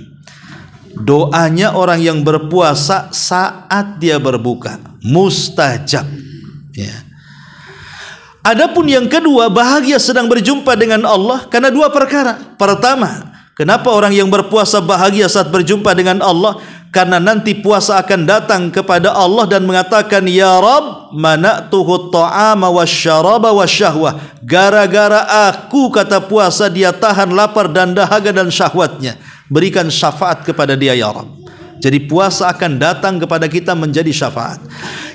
[SPEAKER 1] doanya orang yang berpuasa saat dia berbuka, mustajab, ya. Adapun yang kedua, bahagia sedang berjumpa dengan Allah karena 2 perkara. Pertama, kenapa orang yang berpuasa bahagia saat berjumpa dengan Allah? Karena nanti puasa akan datang kepada Allah dan mengatakan, "Ya Rabb, mana'tuhu ta'ama wasyaraba wasyahwah." Gara-gara aku, kata puasa, dia tahan lapar dan dahaga dan syahwatnya. Berikan syafaat kepada dia ya Rabb. Jadi puasa akan datang kepada kita menjadi syafaat.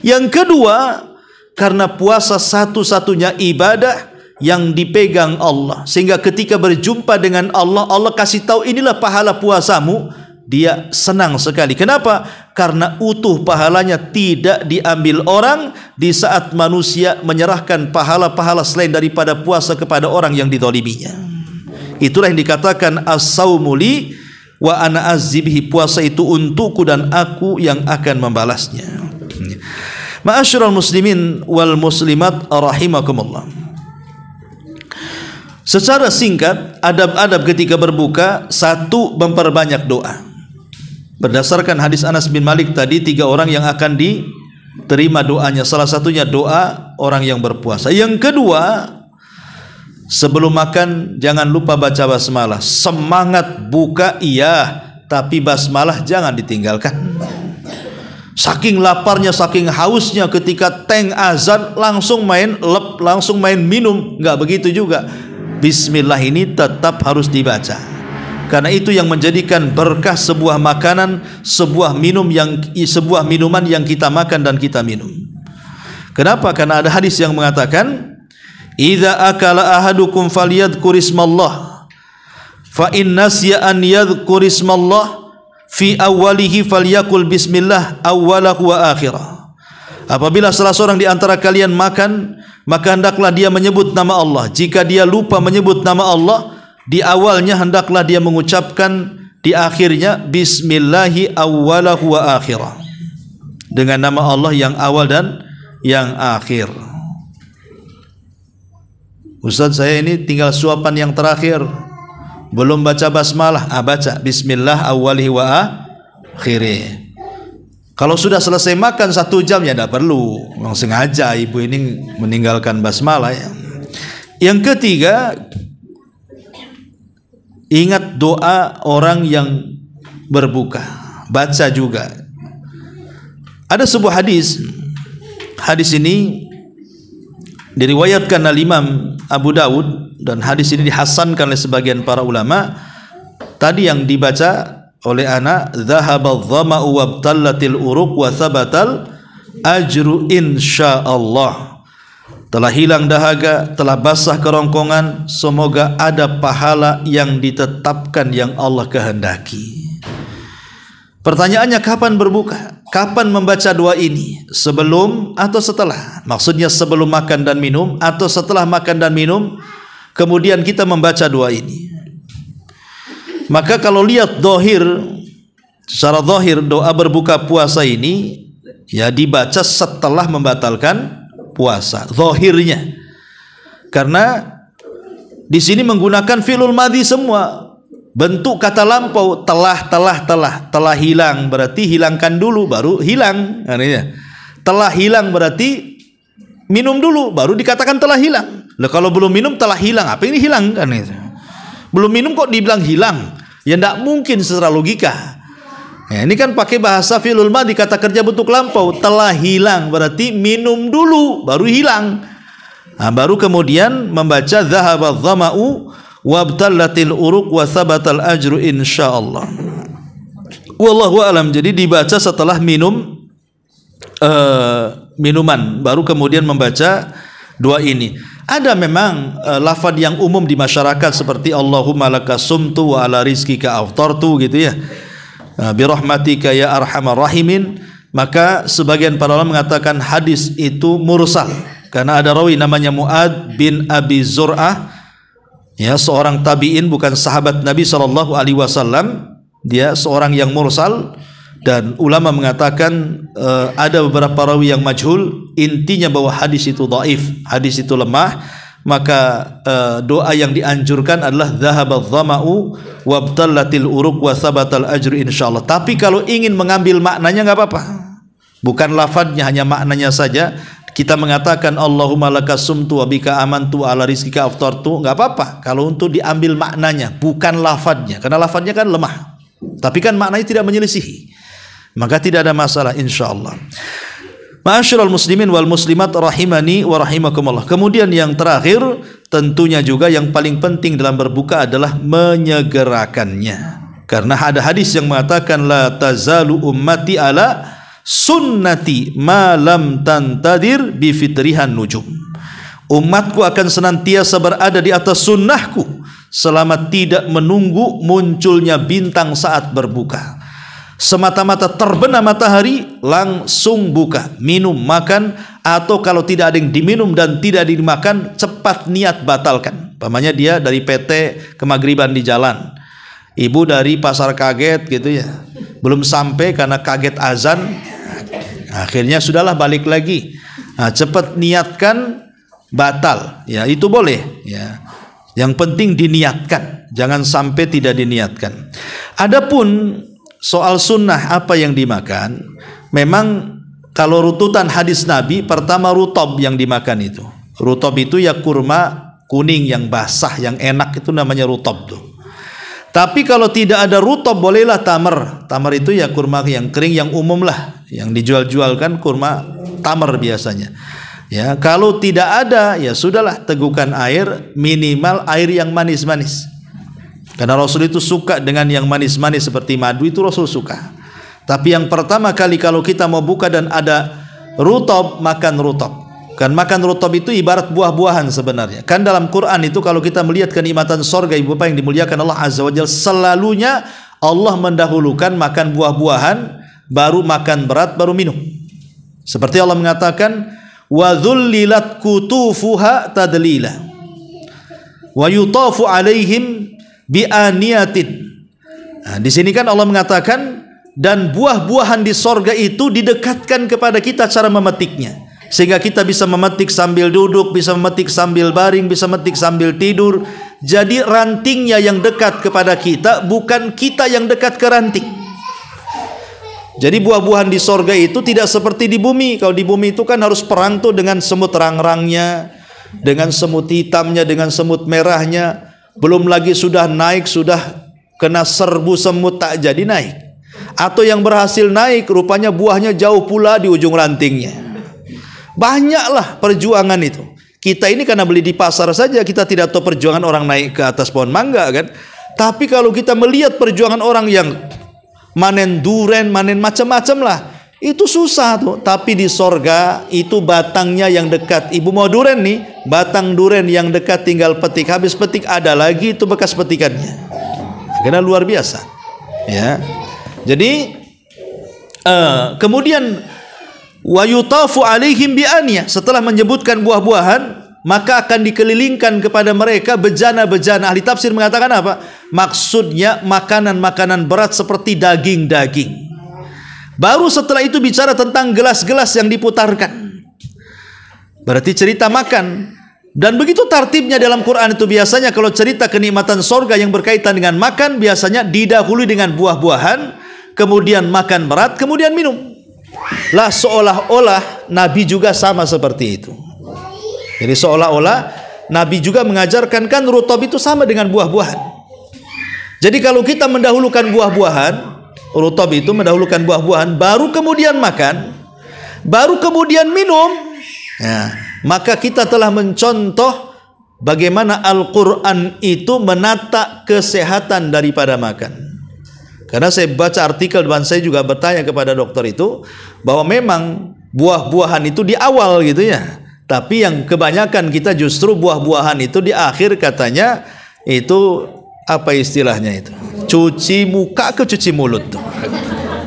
[SPEAKER 1] Yang kedua, karena puasa satu-satunya ibadah yang dipegang Allah, sehingga ketika berjumpa dengan Allah, Allah kasih tahu inilah pahala puasamu. Dia senang sekali. Kenapa? Karena utuh pahalanya tidak diambil orang di saat manusia menyerahkan pahala-pahala selain daripada puasa kepada orang yang dizaliminya. Itulah yang dikatakan as-saumu li wa ana azzibihi, puasa itu untukku dan aku yang akan membalasnya. Ma'asyiral muslimin wal muslimat rahimakumullah. Secara singkat, adab-adab ketika berbuka, 1, memperbanyak doa. Berdasarkan hadis Anas bin Malik tadi, 3 orang yang akan diterima doanya. Salah satunya doa orang yang berpuasa. Yang kedua, sebelum makan jangan lupa baca basmalah. Semangat buka iya, tapi basmalah jangan ditinggalkan. Saking laparnya, saking hausnya, ketika teng azan langsung main minum, nggak begitu juga. Bismillah ini tetap harus dibaca, karena itu yang menjadikan berkah sebuah makanan, sebuah minuman yang kita makan dan kita minum. Kenapa? Karena ada hadis yang mengatakan, "Idza akala ahadukum falyadhkur ismallah, fa in nasiya an yadhkur ismallah fi awwalihi falyakul bismillah awwalahu wa akhirah." Apabila salah seorang di antara kalian makan, maka hendaklah dia menyebut nama Allah. Jika dia lupa menyebut nama Allah di awalnya, hendaklah dia mengucapkan di akhirnya bismillahi awwalahu wa akhirah, dengan nama Allah yang awal dan yang akhir. Ustaz, saya ini tinggal suapan yang terakhir. belum baca basmalah, baca bismillah awwalihi wa akhirih. Kalau sudah selesai makan 1 jam ya tidak perlu, memang sengaja ibu ini meninggalkan basmalah ya. Yang ketiga, ingat doa orang yang berbuka, baca juga. Ada sebuah hadis, hadis ini diriwayatkan oleh Imam Abu Dawud dan hadis ini dihasankan oleh sebagian para ulama. Tadi yang dibaca oleh anak, dhahabadh dhama'u wabtallatil uruq wa thabatal ajru insyaallah. Telah hilang dahaga, telah basah kerongkongan, semoga ada pahala yang ditetapkan yang Allah kehendaki. Pertanyaannya, kapan berbuka? Kapan membaca doa ini? Sebelum atau setelah? Maksudnya sebelum makan dan minum atau setelah makan dan minum kemudian kita membaca doa ini? Maka kalau lihat dohir, secara dohir doa berbuka puasa ini ya dibaca setelah membatalkan puasa, dohirnya. Karena di sini menggunakan fi'lul madhi semua, bentuk kata lampau, telah hilang berarti hilangkan dulu baru hilang. Telah hilang berarti minum dulu baru dikatakan telah hilang. Lah kalau belum minum telah hilang, apa ini hilang kan itu? Belum minum kok dibilang hilang? Ya tidak mungkin secara logika. Ya, ini kan pakai bahasa fi'lul madhi, kata kerja bentuk lampau. Telah hilang berarti minum dulu baru hilang. Nah, baru kemudian membaca dhahabadh dhama'u wabtallatil uruq wa thabatal ajru insyaallah. Wallahu alam. Jadi dibaca setelah minum minuman, baru kemudian membaca doa ini. Ada memang lafaz yang umum di masyarakat seperti Allahumma laka sumtu wa ala rizkika aftartu gitu ya. Bi rahmatika ya arhamar rahimin. Maka sebagian para ulama mengatakan hadis itu mursal karena ada rawi namanya Mu'ad bin Abi Zur'ah, ya, seorang tabi'in, bukan sahabat Nabi SAW. Dia seorang yang mursal dan ulama mengatakan ada beberapa rawi yang majhul. Intinya bahwa hadis itu dhaif, hadis itu lemah. Maka doa yang dianjurkan adalah dhahabadh dhama'u wabtallatil uruq wa thabatal ajru insyaallah. Tapi kalau ingin mengambil maknanya enggak apa-apa. Bukan lafadznya, hanya maknanya saja. Kita mengatakan Allahumma laka sumtu wa bika amantu ala rizkika aftartu, enggak apa-apa kalau untuk diambil maknanya, bukan lafadznya. Karena lafadznya kan lemah. Tapi kan maknanya tidak menyelisihi. Maka tidak ada masalah insyaallah. Ma'asyiral muslimin wal muslimat rahimani wa rahimakumullah. Kemudian yang terakhir tentunya juga yang paling penting dalam berbuka adalah menyegerakannya. Karena ada hadis yang mengatakan la tazalu ummati ala sunnati ma lam tantadir bi fitrihan nujum. Umatku akan senantiasa berada di atas sunnahku selama tidak menunggu munculnya bintang saat berbuka. Semata-mata terbenam matahari langsung buka, minum, makan, atau kalau tidak ada yang diminum dan tidak dimakan cepat niat batalkan. Pamannya dia dari PT ke Maghriban di jalan, ibu dari pasar kaget gitu ya, belum sampai karena kaget azan, akhirnya sudahlah balik lagi. Nah, cepat niatkan batal, ya itu boleh ya. Yang penting diniatkan, jangan sampai tidak diniatkan. Adapun soal sunnah apa yang dimakan, memang kalau rututan hadis Nabi, pertama rutob yang dimakan itu. Rutob itu ya kurma kuning yang basah, yang enak, itu namanya rutob tuh. Tapi kalau tidak ada rutob, bolehlah tamar. Tamar itu ya kurma yang kering, yang umum lah, yang dijual-jualkan kurma tamar biasanya. Ya, kalau tidak ada, ya sudahlah, tegukan air, minimal air yang manis-manis. Karena Rasul itu suka dengan yang manis-manis seperti madu, itu Rasul suka. Tapi yang pertama kali kalau kita mau buka dan ada rutob, makan rutob. Kan makan rutob itu ibarat buah-buahan sebenarnya. Kan dalam Quran itu kalau kita melihat kenikmatan sorga ibu bapak yang dimuliakan Allah Azza wa Jalla, selalunya Allah mendahulukan makan buah-buahan, baru makan berat, baru minum. Seperti Allah mengatakan, wa dhullilat kutufuha tadlila wa yutafu alaihim bi'aniyatin. Nah, di sini kan Allah mengatakan dan buah-buahan di sorga itu didekatkan kepada kita cara memetiknya, sehingga kita bisa memetik sambil duduk, bisa memetik sambil baring, bisa memetik sambil tidur. Jadi rantingnya yang dekat kepada kita, bukan kita yang dekat ke ranting. Jadi buah-buahan di sorga itu tidak seperti di bumi. Kalau di bumi itu kan harus perang tuh dengan semut rang-rangnya, dengan semut hitamnya, dengan semut merahnya. Belum lagi sudah naik, sudah kena serbu semut tak jadi naik. Atau yang berhasil naik, rupanya buahnya jauh pula di ujung rantingnya. Banyaklah perjuangan itu. Kita ini karena beli di pasar saja, kita tidak tahu perjuangan orang naik ke atas pohon mangga kan. Tapi kalau kita melihat perjuangan orang yang manen duren, manen macam-macam lah, itu susah tuh. Tapi di sorga itu batangnya yang dekat. Ibu mau duren nih, batang duren yang dekat tinggal petik. Habis petik ada lagi itu bekas petikannya. Karena luar biasa. Ya. Jadi kemudian wa yutafu alaihim bi aniyah, setelah menyebutkan buah-buahan maka akan dikelilingkan kepada mereka bejana-bejana. Ahli tafsir mengatakan apa? Maksudnya makanan-makanan berat seperti daging-daging. Baru setelah itu bicara tentang gelas-gelas yang diputarkan. Berarti cerita makan. Dan begitu tartibnya dalam Quran itu. Biasanya kalau cerita kenikmatan sorga yang berkaitan dengan makan, biasanya didahului dengan buah-buahan, kemudian makan berat, kemudian minum. Lah seolah-olah Nabi juga sama seperti itu. Jadi seolah-olah Nabi juga mengajarkan kan rutab itu sama dengan buah-buahan. Jadi kalau kita mendahulukan buah-buahan, rutab itu mendahulukan buah-buahan, baru kemudian makan, baru kemudian minum, ya, maka kita telah mencontoh bagaimana Al-Quran itu menata kesehatan daripada makan. Karena saya baca artikel dan saya juga bertanya kepada dokter itu bahwa memang buah-buahan itu di awal gitu ya. Tapi yang kebanyakan kita justru buah-buahan itu di akhir, katanya itu apa istilahnya itu? Cuci muka ke cuci mulut tuh.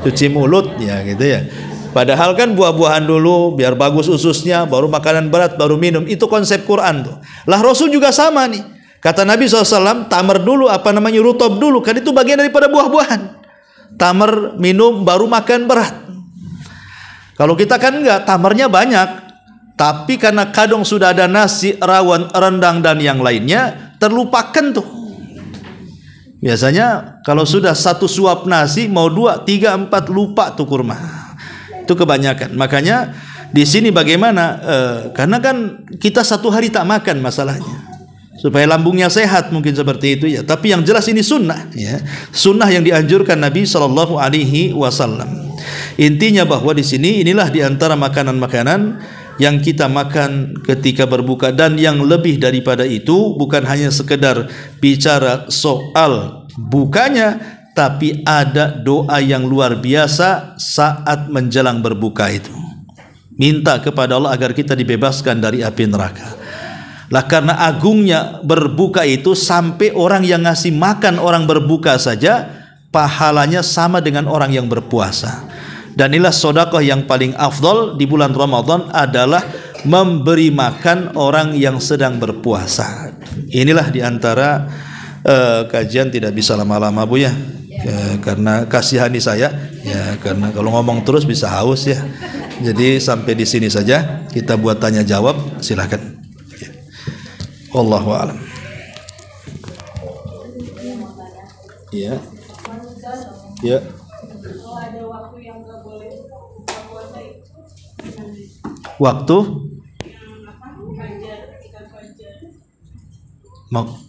[SPEAKER 1] Cuci mulut ya gitu ya. Padahal kan buah-buahan dulu biar bagus ususnya, baru makanan berat, baru minum. Itu konsep Quran tuh. Lah Rasul juga sama nih. Kata Nabi SAW, tamar dulu, rutab dulu. Kan itu bagian daripada buah-buahan. Tamar minum, baru makan berat. Kalau kita kan enggak, tamarnya banyak. Tapi karena kadang sudah ada nasi, rawon, rendang, dan yang lainnya, terlupakan tuh. Biasanya kalau sudah satu suap nasi, mau 2, 3, 4, lupa tuh kurma. Itu kebanyakan. Makanya di sini bagaimana? Karena kan kita satu hari tak makan masalahnya. Supaya lambungnya sehat mungkin seperti itu ya. Tapi yang jelas ini sunnah ya. Sunnah yang dianjurkan Nabi SAW. Intinya bahwa di sini inilah diantara makanan-makanan yang kita makan ketika berbuka. Dan yang lebih daripada itu, bukan hanya sekedar bicara soal bukanya, tapi ada doa yang luar biasa saat menjelang berbuka itu. Minta kepada Allah agar kita dibebaskan dari api neraka. Lah karena agungnya berbuka itu, sampai orang yang ngasih makan orang berbuka saja pahalanya sama dengan orang yang berpuasa. Dan inilah sedekah yang paling afdal di bulan Ramadan adalah memberi makan orang yang sedang berpuasa. Inilah diantara kajian, tidak bisa lama-lama Bu ya, karena kasihani saya ya, karena kalau ngomong terus bisa haus ya. Jadi sampai di sini saja, kita buat tanya jawab, silakan. Wallahu a'lam. Iya. Ya. Waktu?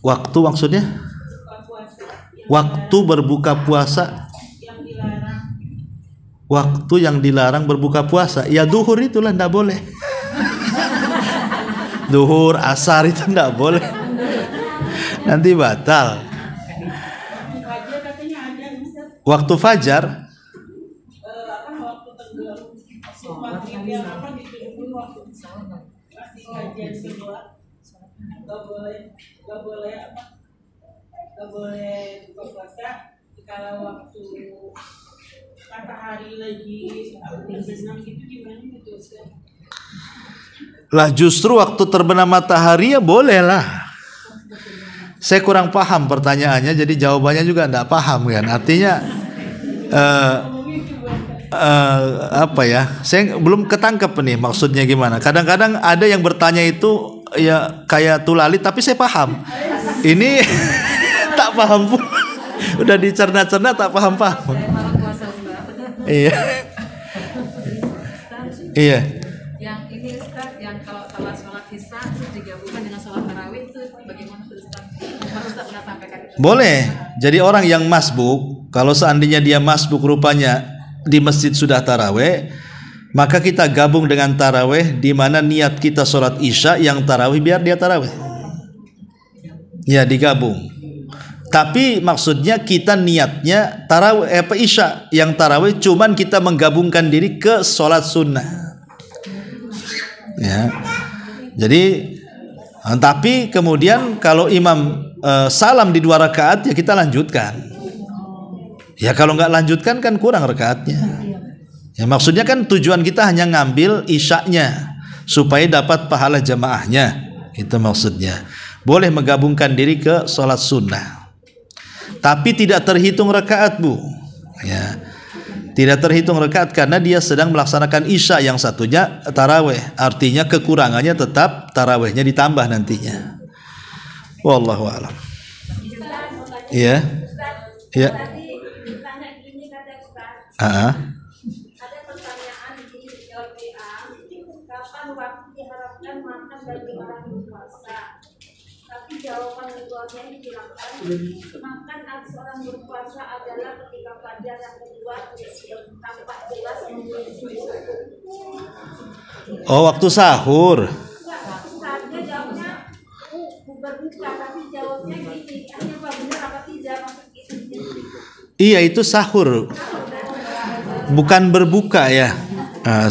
[SPEAKER 1] Waktu maksudnya? Waktu berbuka puasa. Waktu yang dilarang berbuka puasa. Ya duhur itulah, tidak boleh. Duhur, asar itu tidak boleh. Nanti batal. Waktu fajar.
[SPEAKER 2] Gak boleh buka puasa kalau waktu matahari lagi terbenam gitu, gimana gitu?
[SPEAKER 1] Lah justru waktu terbenam matahari ya boleh lah. Saya kurang paham pertanyaannya, jadi jawabannya juga tidak paham kan. Artinya apa ya? Saya belum ketangkep nih maksudnya gimana. Kadang-kadang ada yang bertanya itu ya kayak tulalit, tapi saya paham. Ini tak paham pun. Udah dicerna-cerna tak paham-paham.
[SPEAKER 3] Saya malah puasa Ustaz.
[SPEAKER 1] Iya. Iya.
[SPEAKER 3] Yang ini Ustaz, yang kalau sholat isya itu digabungkan dengan sholat tarawih itu bagaimana Ustaz? Baru Ustaz pernah sampaikan itu.
[SPEAKER 1] Boleh. Jadi orang yang masbuk, kalau seandainya dia masbuk rupanya di masjid sudah tarawih, maka kita gabung dengan tarawih, di mana niat kita sholat isya, yang tarawih biar dia tarawih. Ya, digabung. Tapi maksudnya kita niatnya tarawih isya, yang tarawih cuman kita menggabungkan diri ke sholat sunnah. Ya. Jadi tapi kemudian kalau imam salam di 2 rakaat, ya kita lanjutkan. Ya kalau nggak lanjutkan kan kurang rakaatnya. Ya maksudnya kan tujuan kita hanya ngambil isyanya supaya dapat pahala jamaahnya. Itu maksudnya. Boleh menggabungkan diri ke sholat sunnah. Tapi tidak terhitung rakaat, Bu. Ya. Tidak terhitung rakaat karena dia sedang melaksanakan isya, yang satunya tarawih. Artinya kekurangannya tetap tarawihnya ditambah nantinya. Wallahu a'lam. Iya. Iya.
[SPEAKER 4] Ada pertanyaan di LPA, kapan waktu diharapkan makan bagi orang berpuasa? Tapi jawaban keduanya dibilangkan makan atas orang berpuasa adalah ketika fajar yang kedua tampak jelas memiliki.
[SPEAKER 1] Oh, waktu sahur.
[SPEAKER 4] Saatnya jawabnya berbuka, tapi jawabnya gini, hanya benar apa tidak maksud itu.
[SPEAKER 1] Iya, itu sahur. Bukan berbuka ya.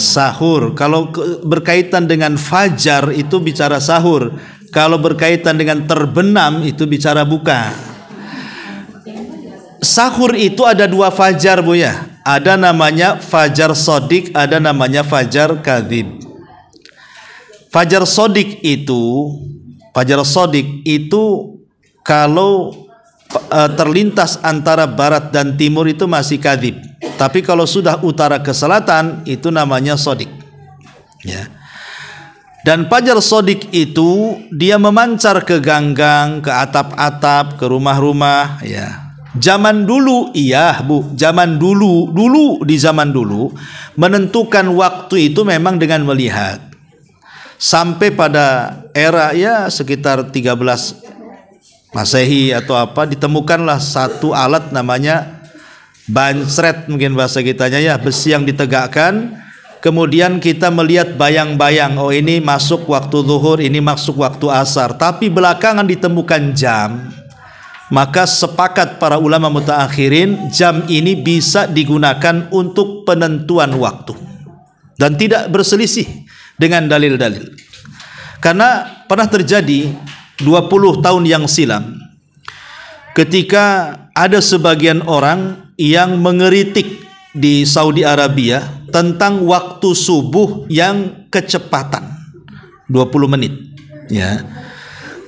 [SPEAKER 1] Sahur. Kalau berkaitan dengan fajar itu bicara sahur. Kalau berkaitan dengan terbenam itu bicara buka. Sahur itu ada 2 fajar, Bu ya. Ada namanya fajar sodik, ada namanya fajar kadzib. Fajar sodik itu kalau terlintas antara barat dan timur itu masih kadzib. Tapi kalau sudah utara ke selatan itu namanya sodik. Ya. Dan fajar sodik itu dia memancar ke ganggang, ke atap-atap, ke rumah-rumah. Ya. Zaman dulu, iya Bu, zaman dulu di zaman dulu menentukan waktu itu memang dengan melihat. Sampai pada era ya sekitar 13 Masehi atau apa, ditemukanlah satu alat namanya bansret, mungkin bahasa kitanya ya, besi yang ditegakkan, kemudian kita melihat bayang-bayang, oh ini masuk waktu zuhur, ini masuk waktu asar. Tapi belakangan ditemukan jam, maka sepakat para ulama mutaakhirin jam ini bisa digunakan untuk penentuan waktu dan tidak berselisih dengan dalil-dalil. Karena pernah terjadi 20 tahun yang silam ketika ada sebagian orang yang mengeritik di Saudi Arabia tentang waktu subuh yang kecepatan 20 menit ya.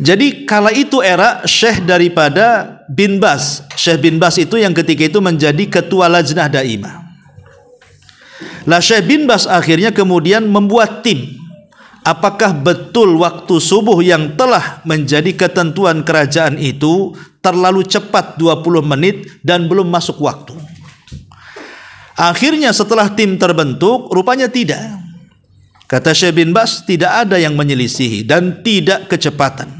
[SPEAKER 1] Jadi kala itu era Syekh daripada bin Bas. Syekh bin Bas itu yang ketika itu menjadi ketua Lajnah Daimah. Lah Syekh bin Bas akhirnya kemudian membuat tim. Apakah betul waktu subuh yang telah menjadi ketentuan kerajaan itu terlalu cepat 20 menit dan belum masuk waktu? Akhirnya setelah tim terbentuk, rupanya tidak. Kata Syekh bin Bas, tidak ada yang menyelisihi dan tidak kecepatan.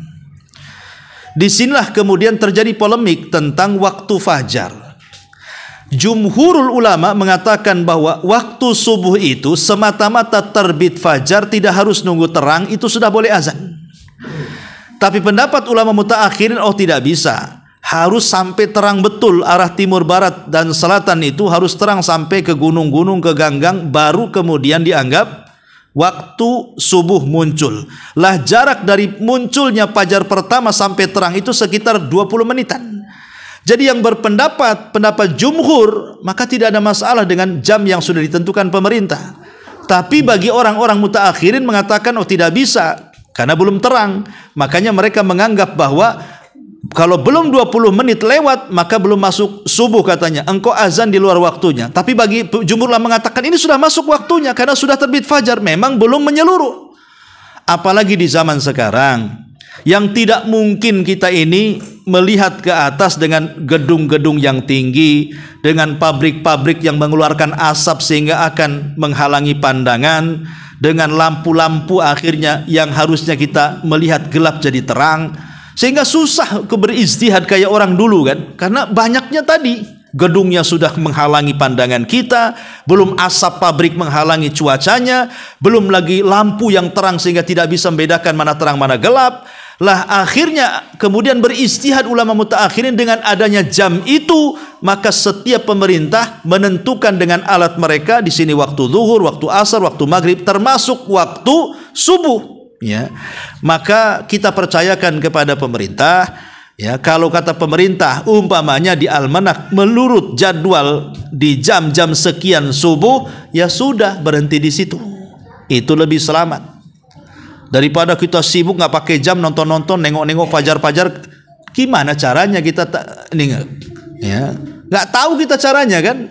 [SPEAKER 1] Disinilah kemudian terjadi polemik tentang waktu fajar. Jumhurul ulama mengatakan bahwa waktu subuh itu semata-mata terbit fajar, tidak harus nunggu terang, itu sudah boleh azan. Tapi pendapat ulama mutaakhirin, oh tidak bisa, harus sampai terang betul arah timur, barat dan selatan itu harus terang sampai ke gunung-gunung, ke ganggang, baru kemudian dianggap waktu subuh muncul. Lah jarak dari munculnya fajar pertama sampai terang itu sekitar 20 menitan. Jadi yang pendapat jumhur, maka tidak ada masalah dengan jam yang sudah ditentukan pemerintah. Tapi bagi orang-orang mutaakhirin mengatakan oh tidak bisa karena belum terang. Makanya mereka menganggap bahwa kalau belum 20 menit lewat maka belum masuk subuh katanya. Engkau azan di luar waktunya. Tapi bagi jumhur mengatakan ini sudah masuk waktunya karena sudah terbit fajar, memang belum menyeluruh. Apalagi di zaman sekarang. Yang tidak mungkin kita ini melihat ke atas dengan gedung-gedung yang tinggi, dengan pabrik-pabrik yang mengeluarkan asap sehingga akan menghalangi pandangan, dengan lampu-lampu akhirnya yang harusnya kita melihat gelap jadi terang, sehingga susah berijtihad kayak orang dulu kan, karena banyaknya tadi gedungnya sudah menghalangi pandangan kita, belum asap pabrik menghalangi cuacanya, belum lagi lampu yang terang sehingga tidak bisa membedakan mana terang mana gelap. Lah akhirnya kemudian beristihad ulama mutaakhirin dengan adanya jam itu, maka setiap pemerintah menentukan dengan alat mereka di sini waktu zuhur, waktu asar, waktu maghrib, termasuk waktu subuh. Ya, maka kita percayakan kepada pemerintah. Ya, kalau kata pemerintah umpamanya di almanak menurut jadwal di jam-jam sekian subuh, ya sudah berhenti di situ. Itu lebih selamat daripada kita sibuk nggak pakai jam, nonton-nonton, nengok-nengok fajar-fajar. Gimana caranya kita ya nggak tahu kita caranya kan?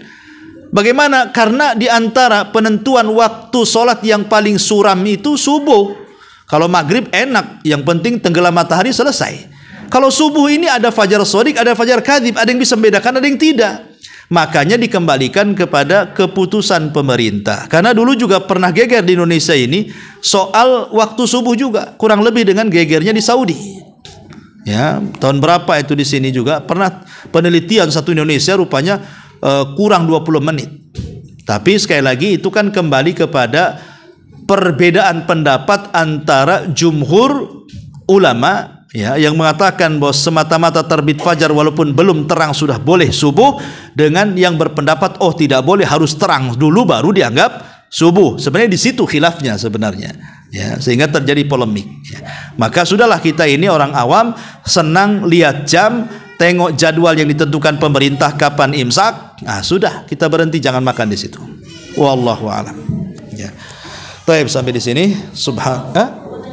[SPEAKER 1] Bagaimana? Karena di antara penentuan waktu sholat yang paling suram itu subuh. Kalau maghrib enak, yang penting tenggelam matahari selesai. Kalau subuh ini ada fajar shadiq, ada fajar kadzib, ada yang bisa membedakan, ada yang tidak. Makanya dikembalikan kepada keputusan pemerintah. Karena dulu juga pernah geger di Indonesia ini soal waktu subuh juga, kurang lebih dengan gegernya di Saudi. Ya, tahun berapa itu di sini juga pernah penelitian satu Indonesia rupanya kurang 20 menit. Tapi sekali lagi itu kan kembali kepada perbedaan pendapat antara jumhur ulama, ya, yang mengatakan bahwa semata-mata terbit fajar walaupun belum terang sudah boleh subuh, dengan yang berpendapat oh tidak boleh, harus terang dulu baru dianggap subuh. Sebenarnya di situ khilafnya sebenarnya, ya, sehingga terjadi polemik. Ya. Maka sudahlah kita ini orang awam senang lihat jam, tengok jadwal yang ditentukan pemerintah kapan imsak. Nah, sudah kita berhenti, jangan makan di situ. Wallahu a'lam. Ya. Baik, sampai di sini.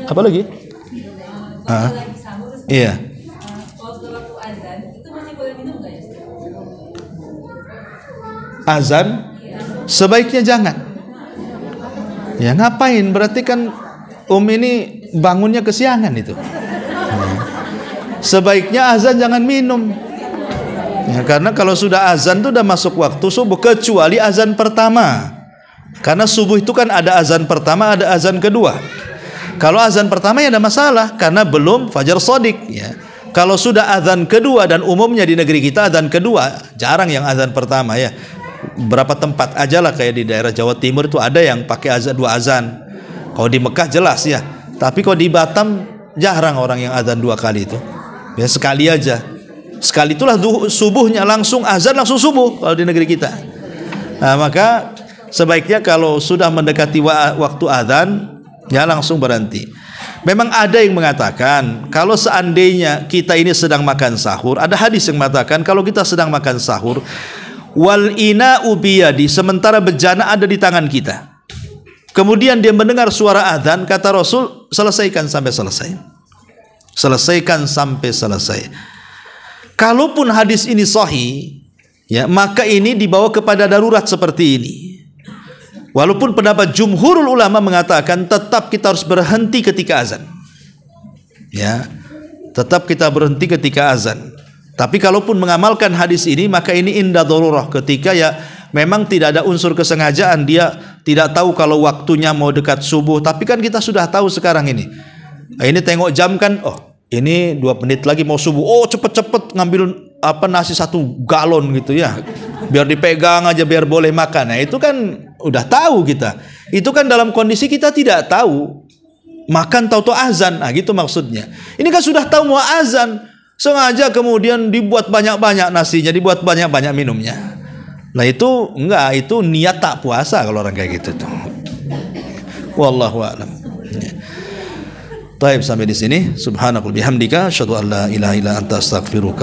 [SPEAKER 1] Apa lagi? Iya.
[SPEAKER 3] Waktu azan itu masih boleh minum nggak ya?
[SPEAKER 1] Azan sebaiknya jangan. Ya ngapain? Berarti kan ini bangunnya kesiangan itu. Sebaiknya azan jangan minum. Ya, karena kalau sudah azan itu udah masuk waktu subuh, kecuali azan pertama. Karena subuh itu kan ada azan pertama, ada azan kedua. Kalau azan pertama ya ada masalah karena belum fajar shadiq, ya. Kalau sudah azan kedua, dan umumnya di negeri kita azan kedua, jarang yang azan pertama ya. Berapa tempat aja lah, kayak di daerah Jawa Timur itu ada yang pakai azan dua azan. Kalau di Mekah jelas ya. Tapi kalau di Batam jarang orang yang azan dua kali itu. Ya sekali aja. Sekali itulah subuhnya langsung azan langsung subuh kalau di negeri kita. Nah, maka sebaiknya kalau sudah mendekati waktu azan ya langsung berhenti. Memang ada yang mengatakan kalau seandainya kita ini sedang makan sahur, ada hadis yang mengatakan kalau kita sedang makan sahur, wal ina'u biyadi, sementara bejana ada di tangan kita. Kemudian dia mendengar suara azan, kata Rasul, selesaikan sampai selesai. Selesaikan sampai selesai. Kalaupun hadis ini sahih, ya, maka ini dibawa kepada darurat seperti ini. Walaupun pendapat jumhurul ulama mengatakan tetap kita harus berhenti ketika azan. Ya, tetap kita berhenti ketika azan. Tapi kalaupun mengamalkan hadis ini, maka ini inda darurah, ketika ya memang tidak ada unsur kesengajaan, dia tidak tahu kalau waktunya mau dekat subuh. Tapi kan kita sudah tahu sekarang ini. Ini tengok jam kan, oh ini 2 menit lagi mau subuh. Oh cepet-cepet ngambil nasi 1 galon gitu ya, biar dipegang aja biar boleh makan. Nah itu kan udah tahu kita. Itu kan dalam kondisi kita tidak tahu, makan tahu-tahu azan. Nah gitu maksudnya. Ini kan sudah tahu mau azan, sengaja kemudian dibuat banyak-banyak nasinya, dibuat banyak-banyak minumnya. Nah itu enggak, itu niat tak puasa kalau orang kayak gitu tuh. Wallahu a'lam. Baik, sampai di sini. Subhanakallahumma bihamdika asyhadu an la ilaha illa anta astaghfiruka